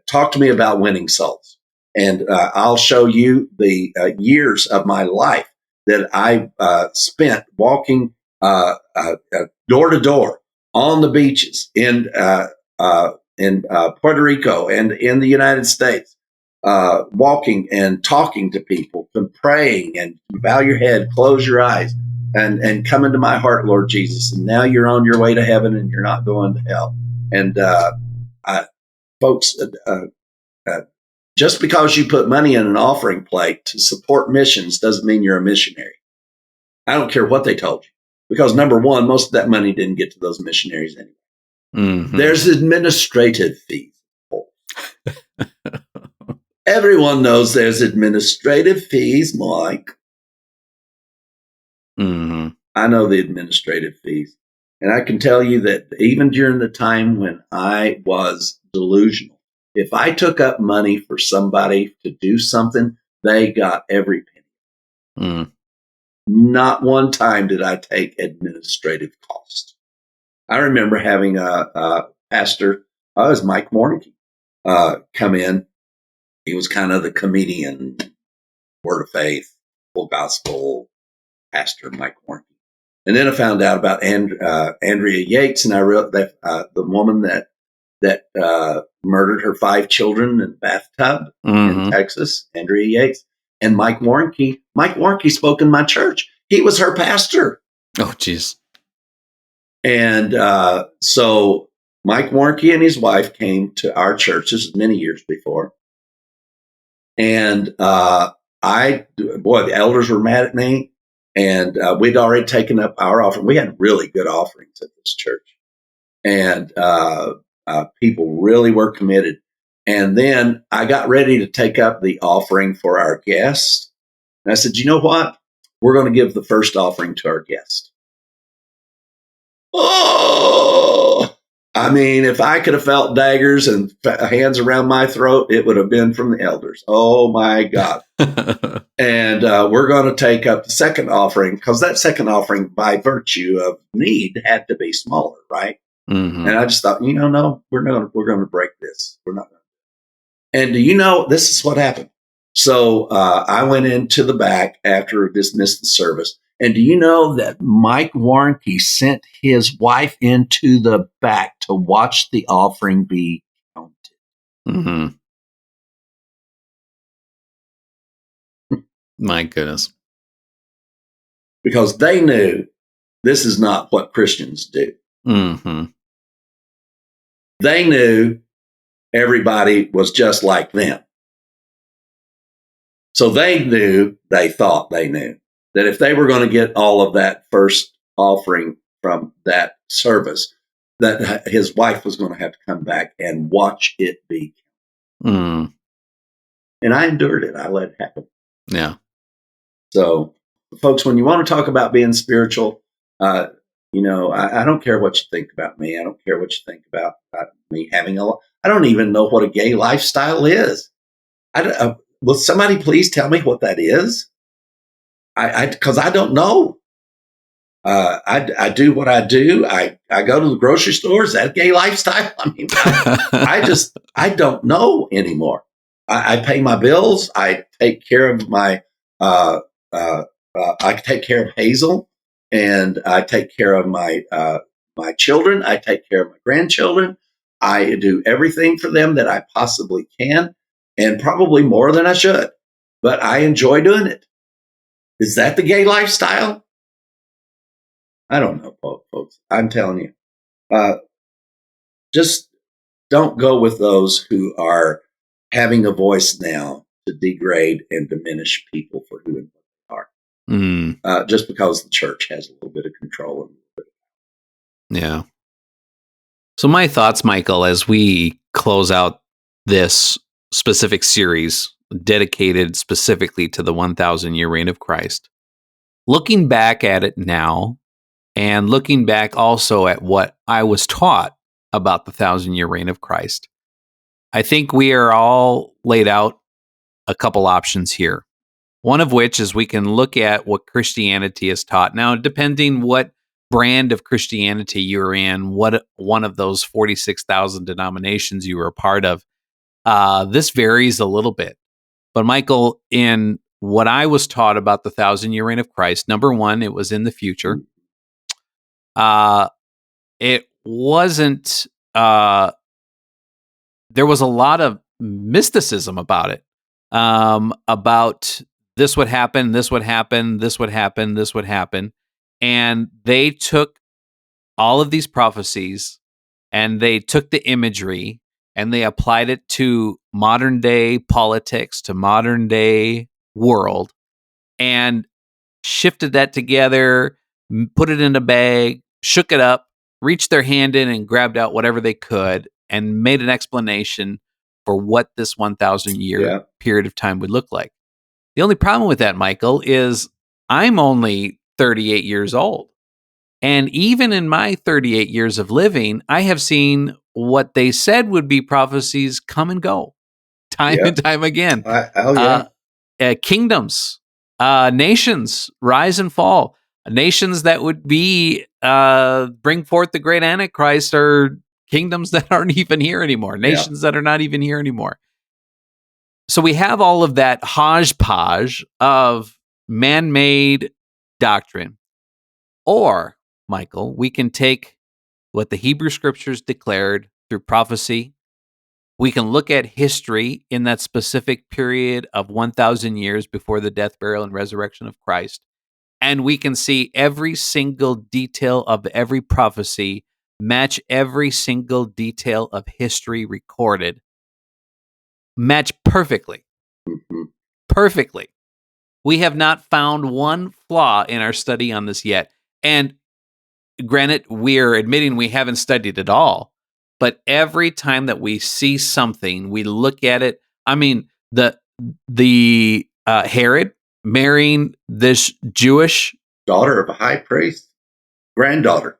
Talk to me about winning souls, and I'll show you the years of my life that I spent walking door to door on the beaches in in Puerto Rico and in the United States, walking and talking to people and praying and bow your head, close your eyes, and come into my heart, Lord Jesus. And now you're on your way to heaven and you're not going to hell. And folks, just because you put money in an offering plate to support missions doesn't mean you're a missionary. I don't care what they told you, because number one, most of that money didn't get to those missionaries anyway. Mm-hmm. There's administrative fees. Everyone knows there's administrative fees, Mike. Mm-hmm. I know the administrative fees. And I can tell you that even during the time when I was delusional, if I took up money for somebody to do something, they got every penny. Mm. Not one time did I take administrative cost. I remember having a pastor, it was Mike Warnke, come in. He was kind of the comedian, Word of Faith, Full Gospel, Pastor Mike Warnke. And then I found out about Andrea Yates, and I wrote that the woman that murdered her 5 children in a bathtub in Texas, Andrea Yates, and Mike Warnke. Mike Warnke spoke in my church. He was her pastor. Oh, jeez. And so Mike Warnke and his wife came to our church. This is many years before. And the elders were mad at me. And we'd already taken up our offering. We had really good offerings at this church. And people really were committed. And then I got ready to take up the offering for our guests. And I said, you know what? We're going to give the first offering to our guest. Oh, I mean, if I could have felt daggers and hands around my throat, it would have been from the elders. Oh, my God. And we're going to take up the second offering, because that second offering, by virtue of need, had to be smaller, right? Mm-hmm. And I just thought, no, we're going to break this. We're not going to. And do you know, this is what happened. So I went into the back after I dismissed the service. And do you know that Mike Warnke sent his wife into the back to watch the offering be counted? Mm-hmm. My goodness. Because they knew this is not what Christians do. Mm-hmm. They knew everybody was just like them. So they thought they knew that if they were going to get all of that first offering from that service, that his wife was going to have to come back and watch it be. Mm. And I endured it. I let it happen. Yeah. So, folks, when you want to talk about being spiritual, I don't care what you think about me. I don't care what you think about me having I don't even know what a gay lifestyle is. Will somebody please tell me what that is? Because I don't know. I do what I do. I go to the grocery store. Is that a gay lifestyle? I mean, I don't know anymore. I pay my bills. I take care of my, I take care of Hazel, and I take care of my children. I take care of my grandchildren. I do everything for them that I possibly can, and probably more than I should, but I enjoy doing it. Is that the gay lifestyle? I don't know, folks. I'm telling you, just don't go with those who are having a voice now to degrade and diminish people for who they are. Just because the church has a little bit of control. Yeah. So my thoughts, Michael, as we close out this specific series dedicated specifically to the 1,000-year reign of Christ, looking back at it now, and looking back also at what I was taught about the 1,000-year reign of Christ, I think we are all laid out a couple options here. One of which is we can look at what Christianity is taught. Now, depending what brand of Christianity you're in, what one of those 46,000 denominations you were a part of, this varies a little bit. But Michael, in what I was taught about the 1,000-year reign of Christ, number one, it was in the future. It wasn't there was a lot of mysticism about it, about this would happen, this would happen, this would happen, this would happen. And they took all of these prophecies and they took the imagery and they applied it to modern day politics, to modern day world, and shifted that together, put it in a bag, shook it up, reached their hand in and grabbed out whatever they could, and made an explanation for what this 1,000 year period of time would look like. The only problem with that, Michael, is I'm only 38 years old. And even in my 38 years of living, I have seen what they said would be prophecies come and go time and time again. Kingdoms, nations rise and fall. Nations that would be bring forth the great Antichrist are kingdoms that aren't even here anymore. Nations that are not even here anymore. So we have all of that hodgepodge of man-made doctrine. Or, Michael, we can take what the Hebrew Scriptures declared through prophecy. We can look at history in that specific period of 1,000 years before the death, burial, and resurrection of Christ. And we can see every single detail of every prophecy match every single detail of history recorded. Match perfectly. Perfectly. We have not found one flaw in our study on this yet. And granted, we're admitting we haven't studied it all, but every time that we see something, we look at it. I mean, the Herod marrying this Jewish daughter of a high priest, granddaughter.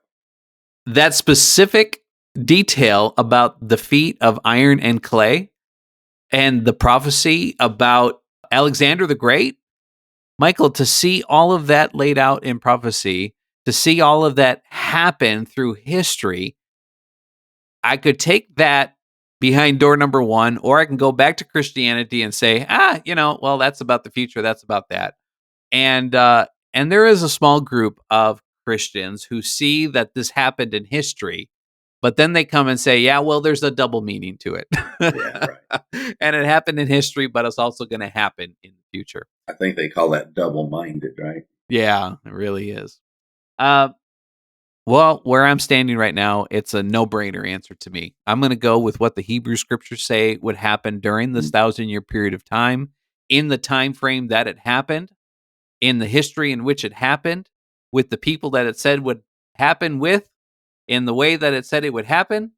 That specific detail about the feet of iron and clay, and the prophecy about Alexander the Great, Michael, to see all of that laid out in prophecy, to see all of that happen through history, I could take that behind door number one, or I can go back to Christianity and say, well, that's about the future. That's about that. And there is a small group of Christians who see that this happened in history, but then they come and say, yeah, well, there's a double meaning to it. And it happened in history, but it's also going to happen in the future. I think they call that double-minded, right? Yeah, it really is. Well, where I'm standing right now, it's a no-brainer answer to me. I'm going to go with what the Hebrew Scriptures say would happen during this 1,000-year period of time, in the time frame that it happened, in the history in which it happened, with the people that it said would happen with, in the way that it said it would happen,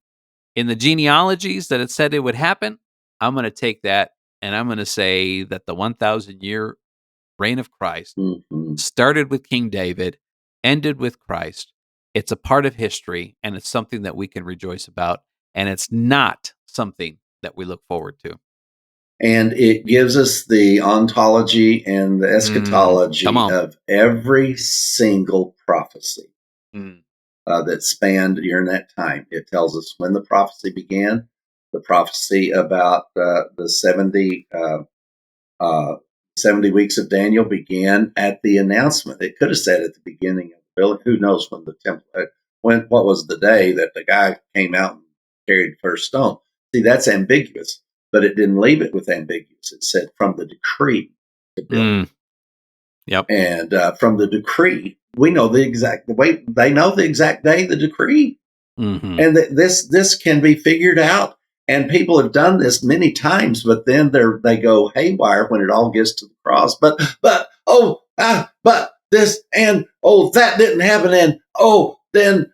in the genealogies that it said it would happen. I'm going to take that and I'm going to say that the 1,000-year reign of Christ started with King David, ended with Christ. It's a part of history, and it's something that we can rejoice about, and it's not something that we look forward to. And it gives us the ontology and the eschatology of every single prophecy that spanned during that time. It tells us when the prophecy began, the prophecy about the 70 weeks of Daniel began at the announcement. It could have said at the beginning of the building. Who knows when the temple, what was the day that the guy came out and carried the first stone? See, that's ambiguous. But it didn't leave it with ambiguous. It said from the decree to build. Yep. And from the decree, we know the exact way. They know the exact day, the decree, and this can be figured out. And people have done this many times, but then they go haywire when it all gets to the cross. But this and that didn't happen, and then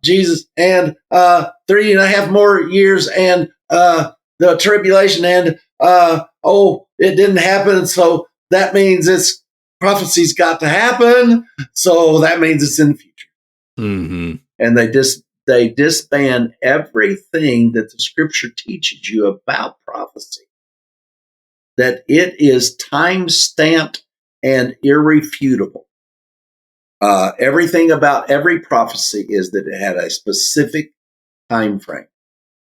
Jesus and 3.5 more years and the tribulation, and it didn't happen, so that means it's prophecy's got to happen, so that means it's in the future. And they disband everything that the Scripture teaches you about prophecy, that it is time-stamped and irrefutable. Everything about every prophecy is that it had a specific time frame.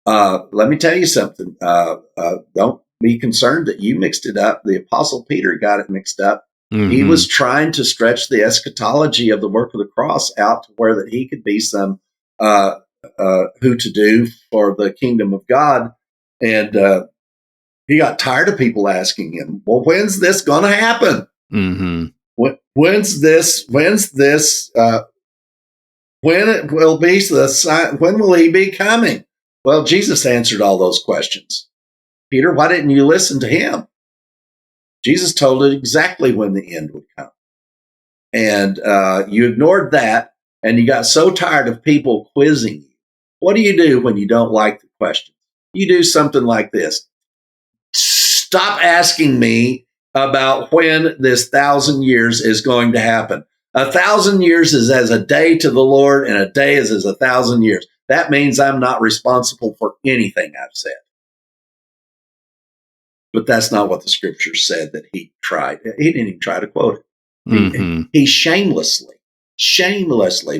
Let me tell you something. Don't be concerned that you mixed it up. The Apostle Peter got it mixed up. He was trying to stretch the eschatology of the work of the cross out to where that he could be some who to do for the kingdom of God. And he got tired of people asking him, well, when's this going to happen? Mm-hmm. When's this? When it will be the sign? When will he be coming? Well, Jesus answered all those questions. Peter, why didn't you listen to him? Jesus told it exactly when the end would come. And you ignored that, and you got so tired of people quizzing you. What do you do when you don't like the question? You do something like this. Stop asking me about when this 1,000 years is going to happen. 1,000 years is as a day to the Lord, and a day is as 1,000 years. That means I'm not responsible for anything I've said. But that's not what the scripture said that he tried. He didn't even try to quote it. He shamelessly,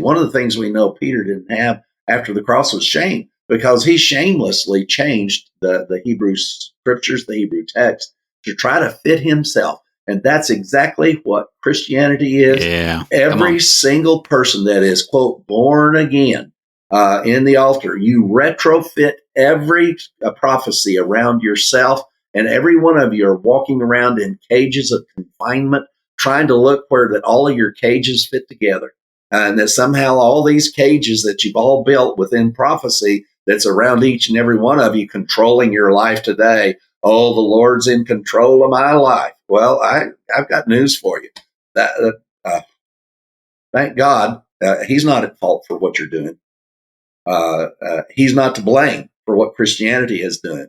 one of the things we know Peter didn't have after the cross was shame, because he shamelessly changed the Hebrew scriptures, the Hebrew text, to try to fit himself. And that's exactly what Christianity is. Yeah. Every single person that is, quote, born again in the altar, you retrofit every prophecy around yourself, and every one of you are walking around in cages of confinement, trying to look where that all of your cages fit together. And that somehow all these cages that you've all built within prophecy that's around each and every one of you controlling your life today. Oh, the Lord's in control of my life. Well, I've got news for you. Thank God he's not at fault for what you're doing. He's not to blame for what Christianity has done.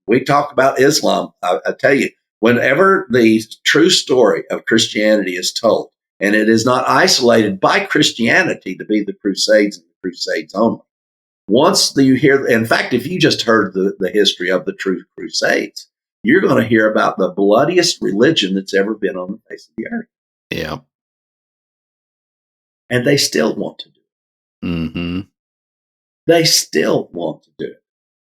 We talk about Islam. I tell you, whenever the true story of Christianity is told, and it is not isolated by Christianity to be the Crusades and the Crusades only. Once you hear, in fact, if you just heard the history of the true Crusades, you're going to hear about the bloodiest religion that's ever been on the face of the earth. Yeah. And they still want to do it. Mm-hmm. They still want to do it.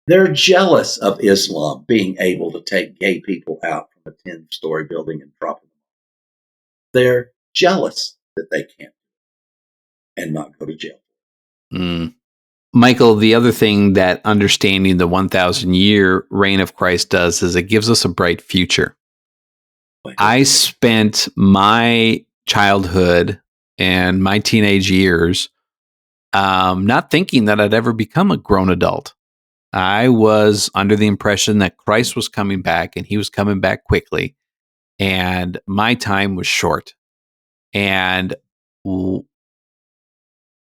They're jealous of Islam being able to take gay people out from a 10-story building and drop them. They're jealous that they can't and not go to jail. Michael, the other thing that understanding the 1,000-year reign of Christ does is it gives us a bright future. I spent my childhood and my teenage years not thinking that I'd ever become a grown adult. I was under the impression that Christ was coming back, and he was coming back quickly, and my time was short. And a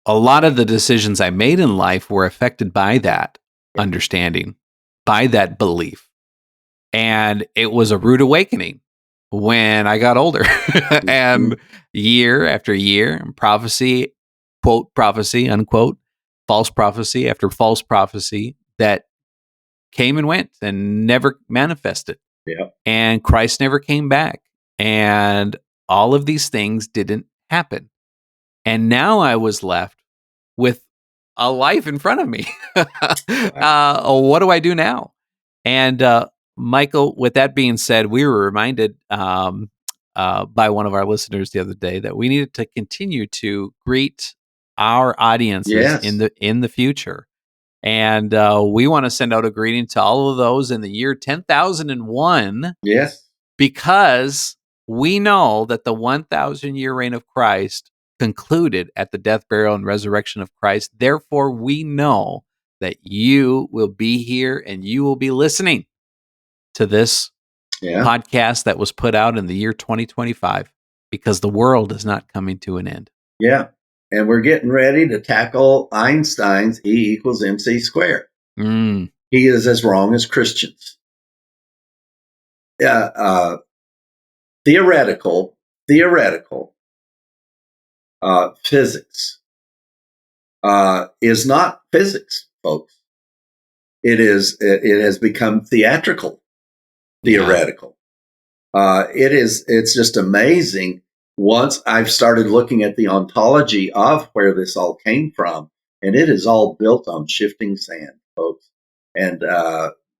lot of the decisions I made in life were affected by that understanding, by that belief. And it was a rude awakening when I got older. And year after year, prophecy, quote, prophecy, unquote, false prophecy after false prophecy that came and went and never manifested. Yeah. And Christ never came back. And all of these things didn't happen. And now I was left with a life in front of me. What do I do now? And Michael, with that being said, we were reminded by one of our listeners the other day that we needed to continue to greet our audiences in the future. And we want to send out a greeting to all of those in the year 10,001. Yes. Because we know that the 1,000-year reign of Christ concluded at the death, burial, and resurrection of Christ. Therefore, we know that you will be here and you will be listening to this podcast that was put out in the year 2025, because the world is not coming to an end. Yeah. And we're getting ready to tackle Einstein's E equals MC squared. He is as wrong as Christians. Theoretical physics is not physics, folks. It has become theatrical, theoretical. It's just amazing. Once I've started looking at the ontology of where this all came from, and it is all built on shifting sand, folks. And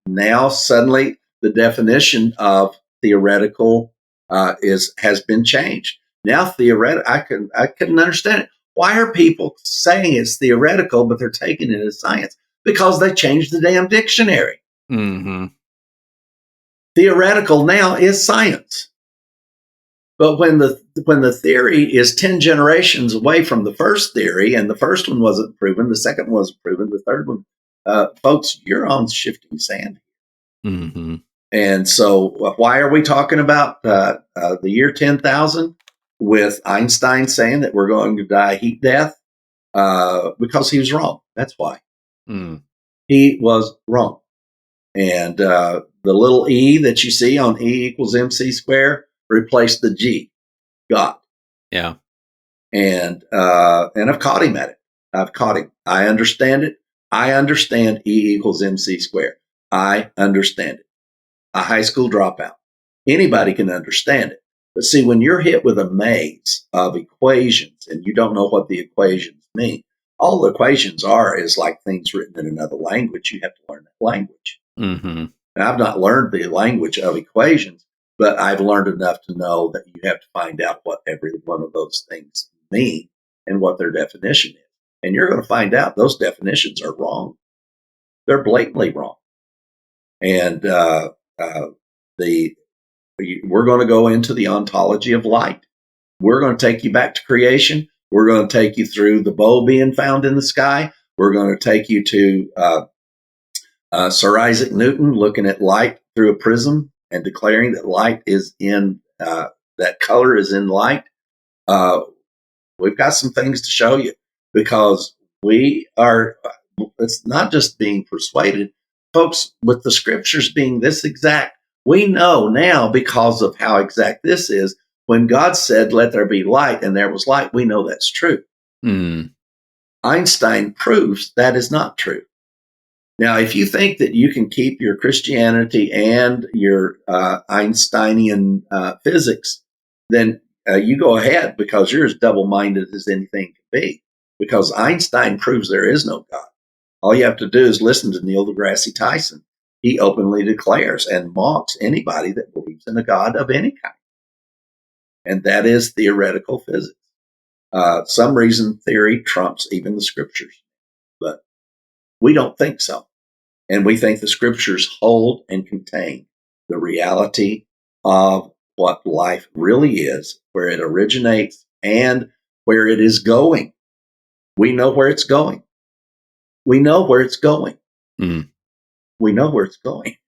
now suddenly the definition of theoretical has been changed. Now theoretical, I couldn't understand it. Why are people saying it's theoretical, but they're taking it as science? because they changed the damn dictionary. Mm-hmm. Theoretical now is science. But when the theory is 10 generations away from the first theory, and the first one wasn't proven, the second one wasn't proven, the third one, folks, you're on shifting sand. Mm-hmm. And so why are we talking about the year 10,000 with Einstein saying that we're going to die heat death? Because he was wrong. That's why. Mm. He was wrong. And the little e that you see on E equals MC square, replace the G, God. Yeah. And I've caught him at it. I've caught him. I understand it. I understand E equals MC square. I understand it. A high school dropout. Anybody can understand it. But see, when you're hit with a maze of equations and you don't know what the equations mean, all the equations are is like things written in another language. You have to learn that language. Mm-hmm. And I've not learned the language of equations, but I've learned enough to know that you have to find out what every one of those things mean and what their definition is. And you're going to find out those definitions are wrong. They're blatantly wrong. And we're going to go into the ontology of light. We're going to take you back to creation. We're going to take you through the bow being found in the sky. We're going to take you to Sir Isaac Newton looking at light through a prism and declaring that light is in that color is in light. We've got some things to show you because we are. It's not just being persuaded, folks. With the scriptures being this exact, we know now because of how exact this is. When God said, "Let there be light," and there was light, we know that's true. Mm. Einstein proves that is not true. Now, if you think that you can keep your Christianity and your Einsteinian physics, then you go ahead because you're as double-minded as anything can be. Because Einstein proves there is no God. All you have to do is listen to Neil deGrasse Tyson. He openly declares and mocks anybody that believes in a God of any kind. And that is theoretical physics. Some reason theory trumps even the scriptures. But we don't think so. And we think the scriptures hold and contain the reality of what life really is, where it originates and where it is going. We know where it's going. We know where it's going. Mm. We know where it's going.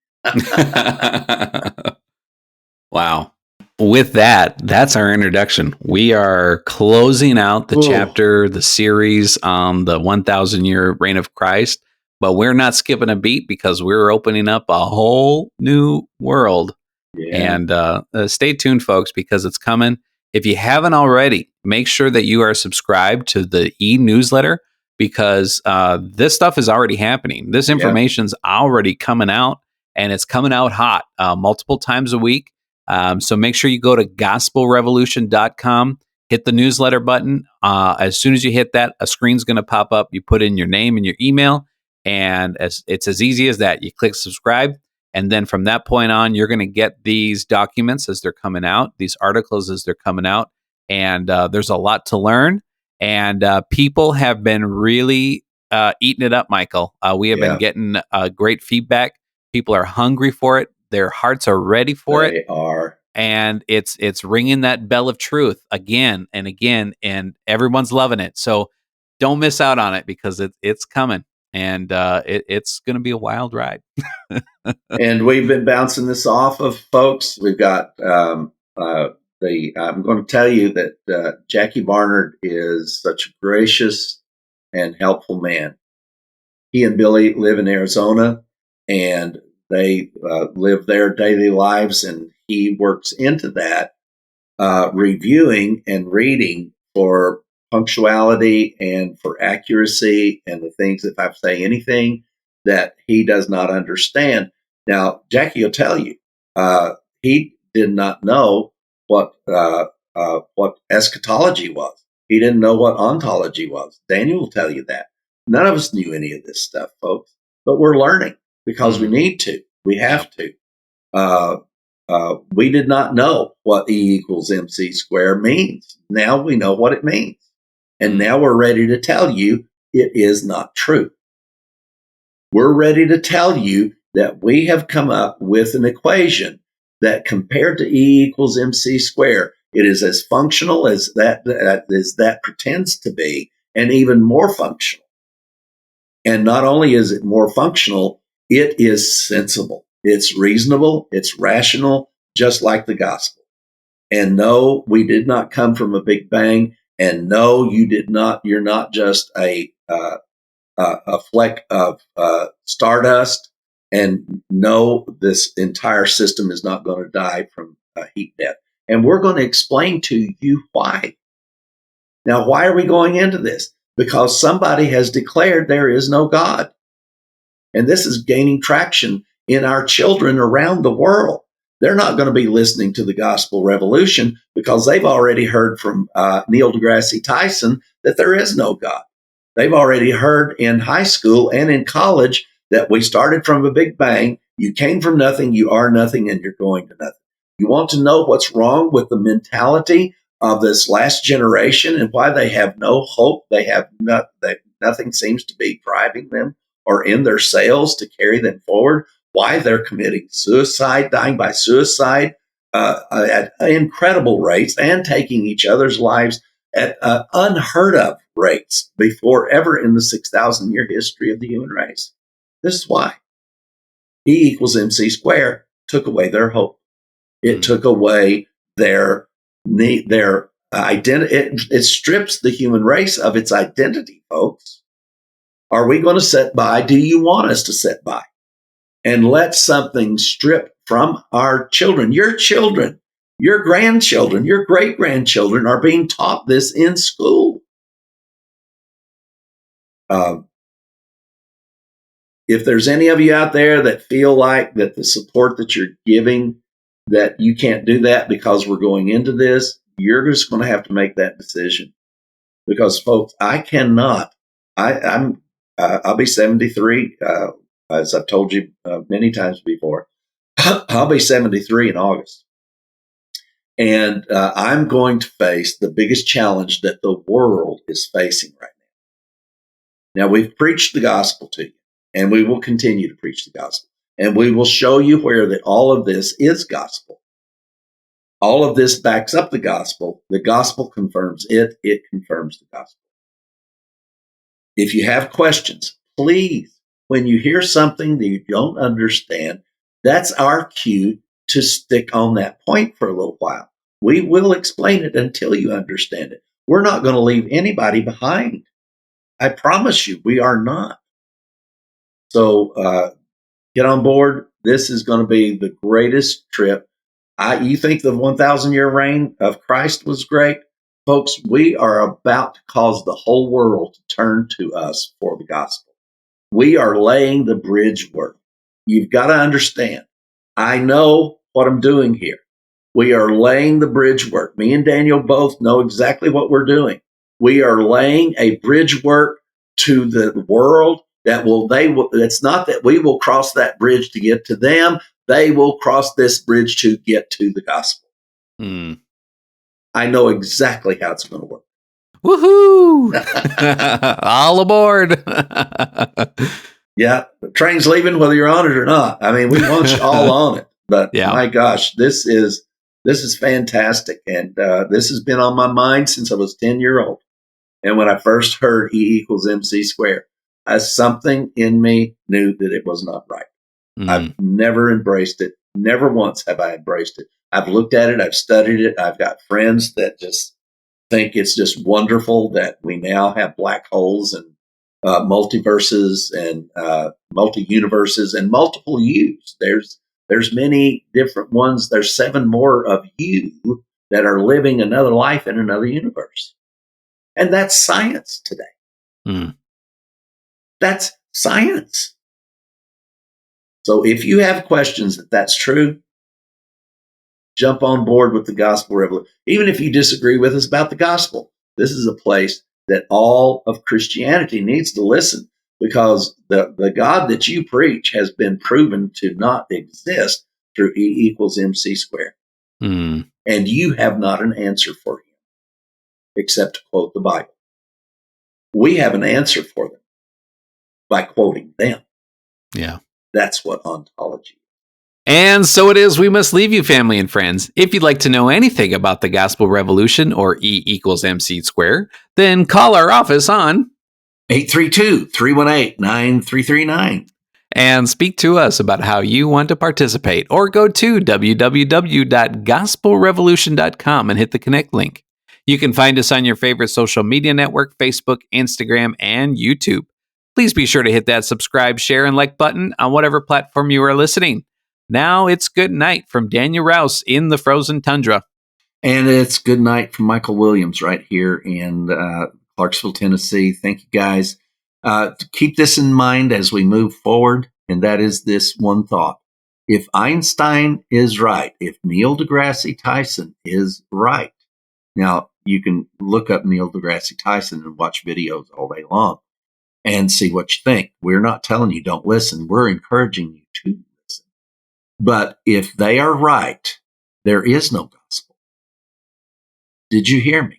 Wow. With that, that's our introduction. We are closing out the chapter, the series on the 1,000-year reign of Christ, but we're not skipping a beat because we're opening up a whole new world. Yeah. And stay tuned, folks, because it's coming. If you haven't already, make sure that you are subscribed to the e-newsletter because this stuff is already happening. This information's already coming out, and it's coming out hot multiple times a week. So make sure you go to gospelrevolution.com, hit the newsletter button. As soon as you hit that, a screen's going to pop up. You put in your name and your email, and it's as easy as that. You click subscribe, and then from that point on, you're going to get these documents as they're coming out, these articles as they're coming out, and there's a lot to learn. And people have been really eating it up, Michael. We have been getting great feedback. People are hungry for it. Their hearts are ready for it. They are. And it's ringing that bell of truth again and again, and everyone's loving it. So don't miss out on it because it's coming, and it's going to be a wild ride. And we've been bouncing this off of folks. We've got I'm going to tell you that Jackie Barnard is such a gracious and helpful man. He and Billy live in Arizona, and they live their daily lives, and he works into that, reviewing and reading for punctuality and for accuracy and the things, if I say anything that he does not understand. Now, Jackie will tell you, he did not know what eschatology was. He didn't know what ontology was. Daniel will tell you that. None of us knew any of this stuff, folks, but we're learning because we need to. We have to. We did not know what E equals MC square means. Now we know what it means. And now we're ready to tell you it is not true. We're ready to tell you that we have come up with an equation that compared to E equals MC squared, it is as functional as that pretends to be, and even more functional. And not only is it more functional, it is sensible. It's reasonable. It's rational, just like the gospel. And no, we did not come from a big bang. And no, you did not. You're not just a fleck of stardust. And no, this entire system is not going to die from heat death. And we're going to explain to you why. Now, why are we going into this? Because somebody has declared there is no God. And this is gaining traction in our children around the world. They're not going to be listening to the gospel revolution because they've already heard from Neil deGrasse Tyson that there is no God. They've already heard in high school and in college that we started from a big bang. You came from nothing, you are nothing, and you're going to nothing. You want to know what's wrong with the mentality of this last generation and why they have no hope? They have nothing seems to be driving them or in their sails to carry them forward. Why they're committing suicide, dying by suicide at incredible rates, and taking each other's lives at unheard of rates before ever in the 6,000-year history of the human race. This is why E equals MC squared took away their hope. It took away their identity. It strips the human race of its identity, folks. Are we going to sit by? Do you want us to sit by and let something strip from our children? Your children, your grandchildren, your great-grandchildren are being taught this in school. If there's any of you out there that feel like that the support that you're giving, that you can't do that because we're going into this, you're just going to have to make that decision. Because, folks, I cannot. I'll be 73, as I've told you many times before. I'll be 73 in August. And I'm going to face the biggest challenge that the world is facing right now. Now, we've preached the gospel to you, and we will continue to preach the gospel. And we will show you where that all of this is gospel. All of this backs up the gospel. The gospel confirms it. It confirms the gospel. If you have questions, please, when you hear something that you don't understand, that's our cue to stick on that point for a little while. We will explain it until you understand it. We're not going to leave anybody behind. I promise you, we are not. So get on board. This is going to be the greatest trip. You think the 1,000-year reign of Christ was great? Folks, we are about to cause the whole world to turn to us for the gospel. We are laying the bridge work. You've got to understand. I know what I'm doing here. We are laying the bridge work. Me and Daniel both know exactly what we're doing. We are laying a bridge work to the world it's not that we will cross that bridge to get to them. They will cross this bridge to get to the gospel. I know exactly how it's going to work. Woohoo! All aboard. Yeah, the train's leaving whether you're on it or not. I mean, we want you all on it. But My gosh, this is fantastic. And this has been on my mind since I was 10-year-old. And when I first heard E equals MC squared, something in me knew that it was not right. I've never embraced it. Never once have I embraced it. I've looked at it. I've studied it. I've got friends that just think it's just wonderful that we now have black holes and multiverses and multi-universes and multiple yous. There's many different ones. There's 7 more of you that are living another life in another universe. And that's science today. That's science. So if you have questions that that's true, jump on board with the gospel revolution. Even if you disagree with us about the gospel, this is a place that all of Christianity needs to listen, because the God that you preach has been proven to not exist through E equals MC squared. And you have not an answer for him except to quote the Bible. We have an answer for them by quoting them. Yeah. That's what ontology is. And so it is, we must leave you, family and friends. If you'd like to know anything about the Gospel Revolution or E equals MC squared, then call our office on 832-318-9339. and speak to us about how you want to participate, or go to www.gospelrevolution.com and hit the connect link. You can find us on your favorite social media network, Facebook, Instagram, and YouTube. Please be sure to hit that subscribe, share, and like button on whatever platform you are listening. Now it's good night from Daniel Rouse in the frozen tundra. And it's good night from Michael Williams right here in Clarksville, Tennessee. Thank you, guys. To keep this in mind as we move forward, and that is this one thought. If Einstein is right, if Neil deGrasse Tyson is right, now you can look up Neil deGrasse Tyson and watch videos all day long and see what you think. We're not telling you don't listen. We're encouraging you to listen. But if they are right, there is no gospel. Did you hear me?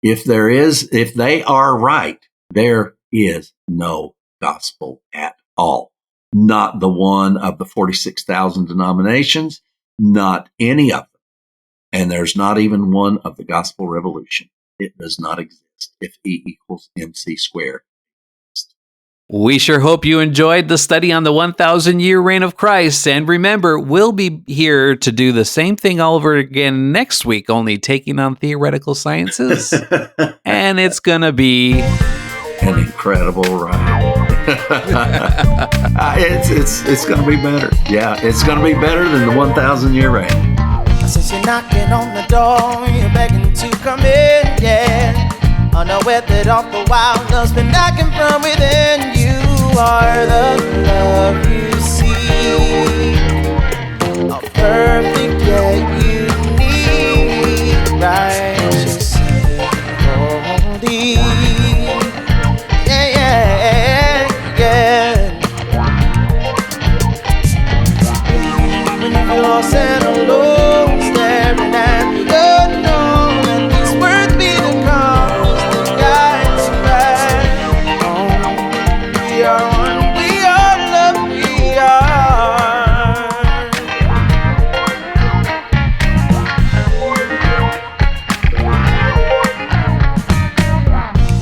If they are right, there is no gospel at all. Not the one of the 46,000 denominations, not any of them. And there's not even one of the gospel revolution. It does not exist if E equals MC squared. We sure hope you enjoyed the study on the 1,000-year reign of Christ. And remember, we'll be here to do the same thing all over again next week, only taking on theoretical sciences. And it's going to be an incredible ride. It's going to be better. Yeah, it's going to be better than the 1,000-year reign. Since you're knocking on the door, you're begging to come in, yeah. Unaware that all the while love's been knocking from within. You are the love you seek, a perfect yet unique, righteous, holy. Yeah, yeah, yeah. When you feel lost and alone, staring at the unknown, and these words be the cause that guides you back home. We are one, we are love, we are.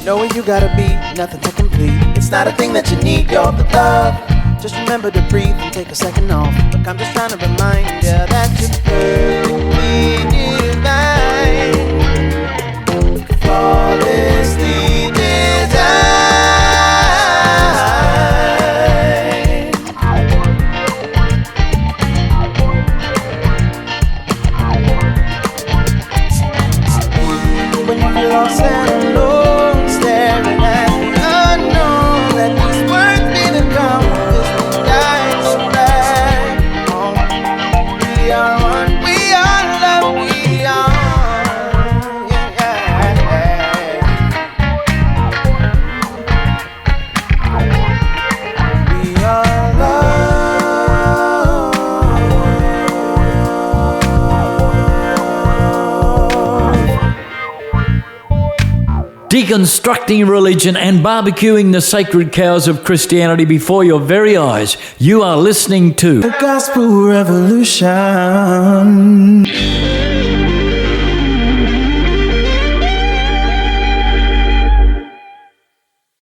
Know where you gotta be, nothing to complete. It's not a thing that you need, you're the love. Just remember to breathe and take a second off. Look, I'm just trying to remind you that you're perfectly divine, flawlessly designed. When you feel lost and alone, staring at the unknown, let these words be the compass that guides you back home. We are one, we are love, we are. Yeah, yeah. We are love. Deconstructing religion and barbecuing the sacred cows of Christianity before your very eyes. You are listening to The Gospel Revolution.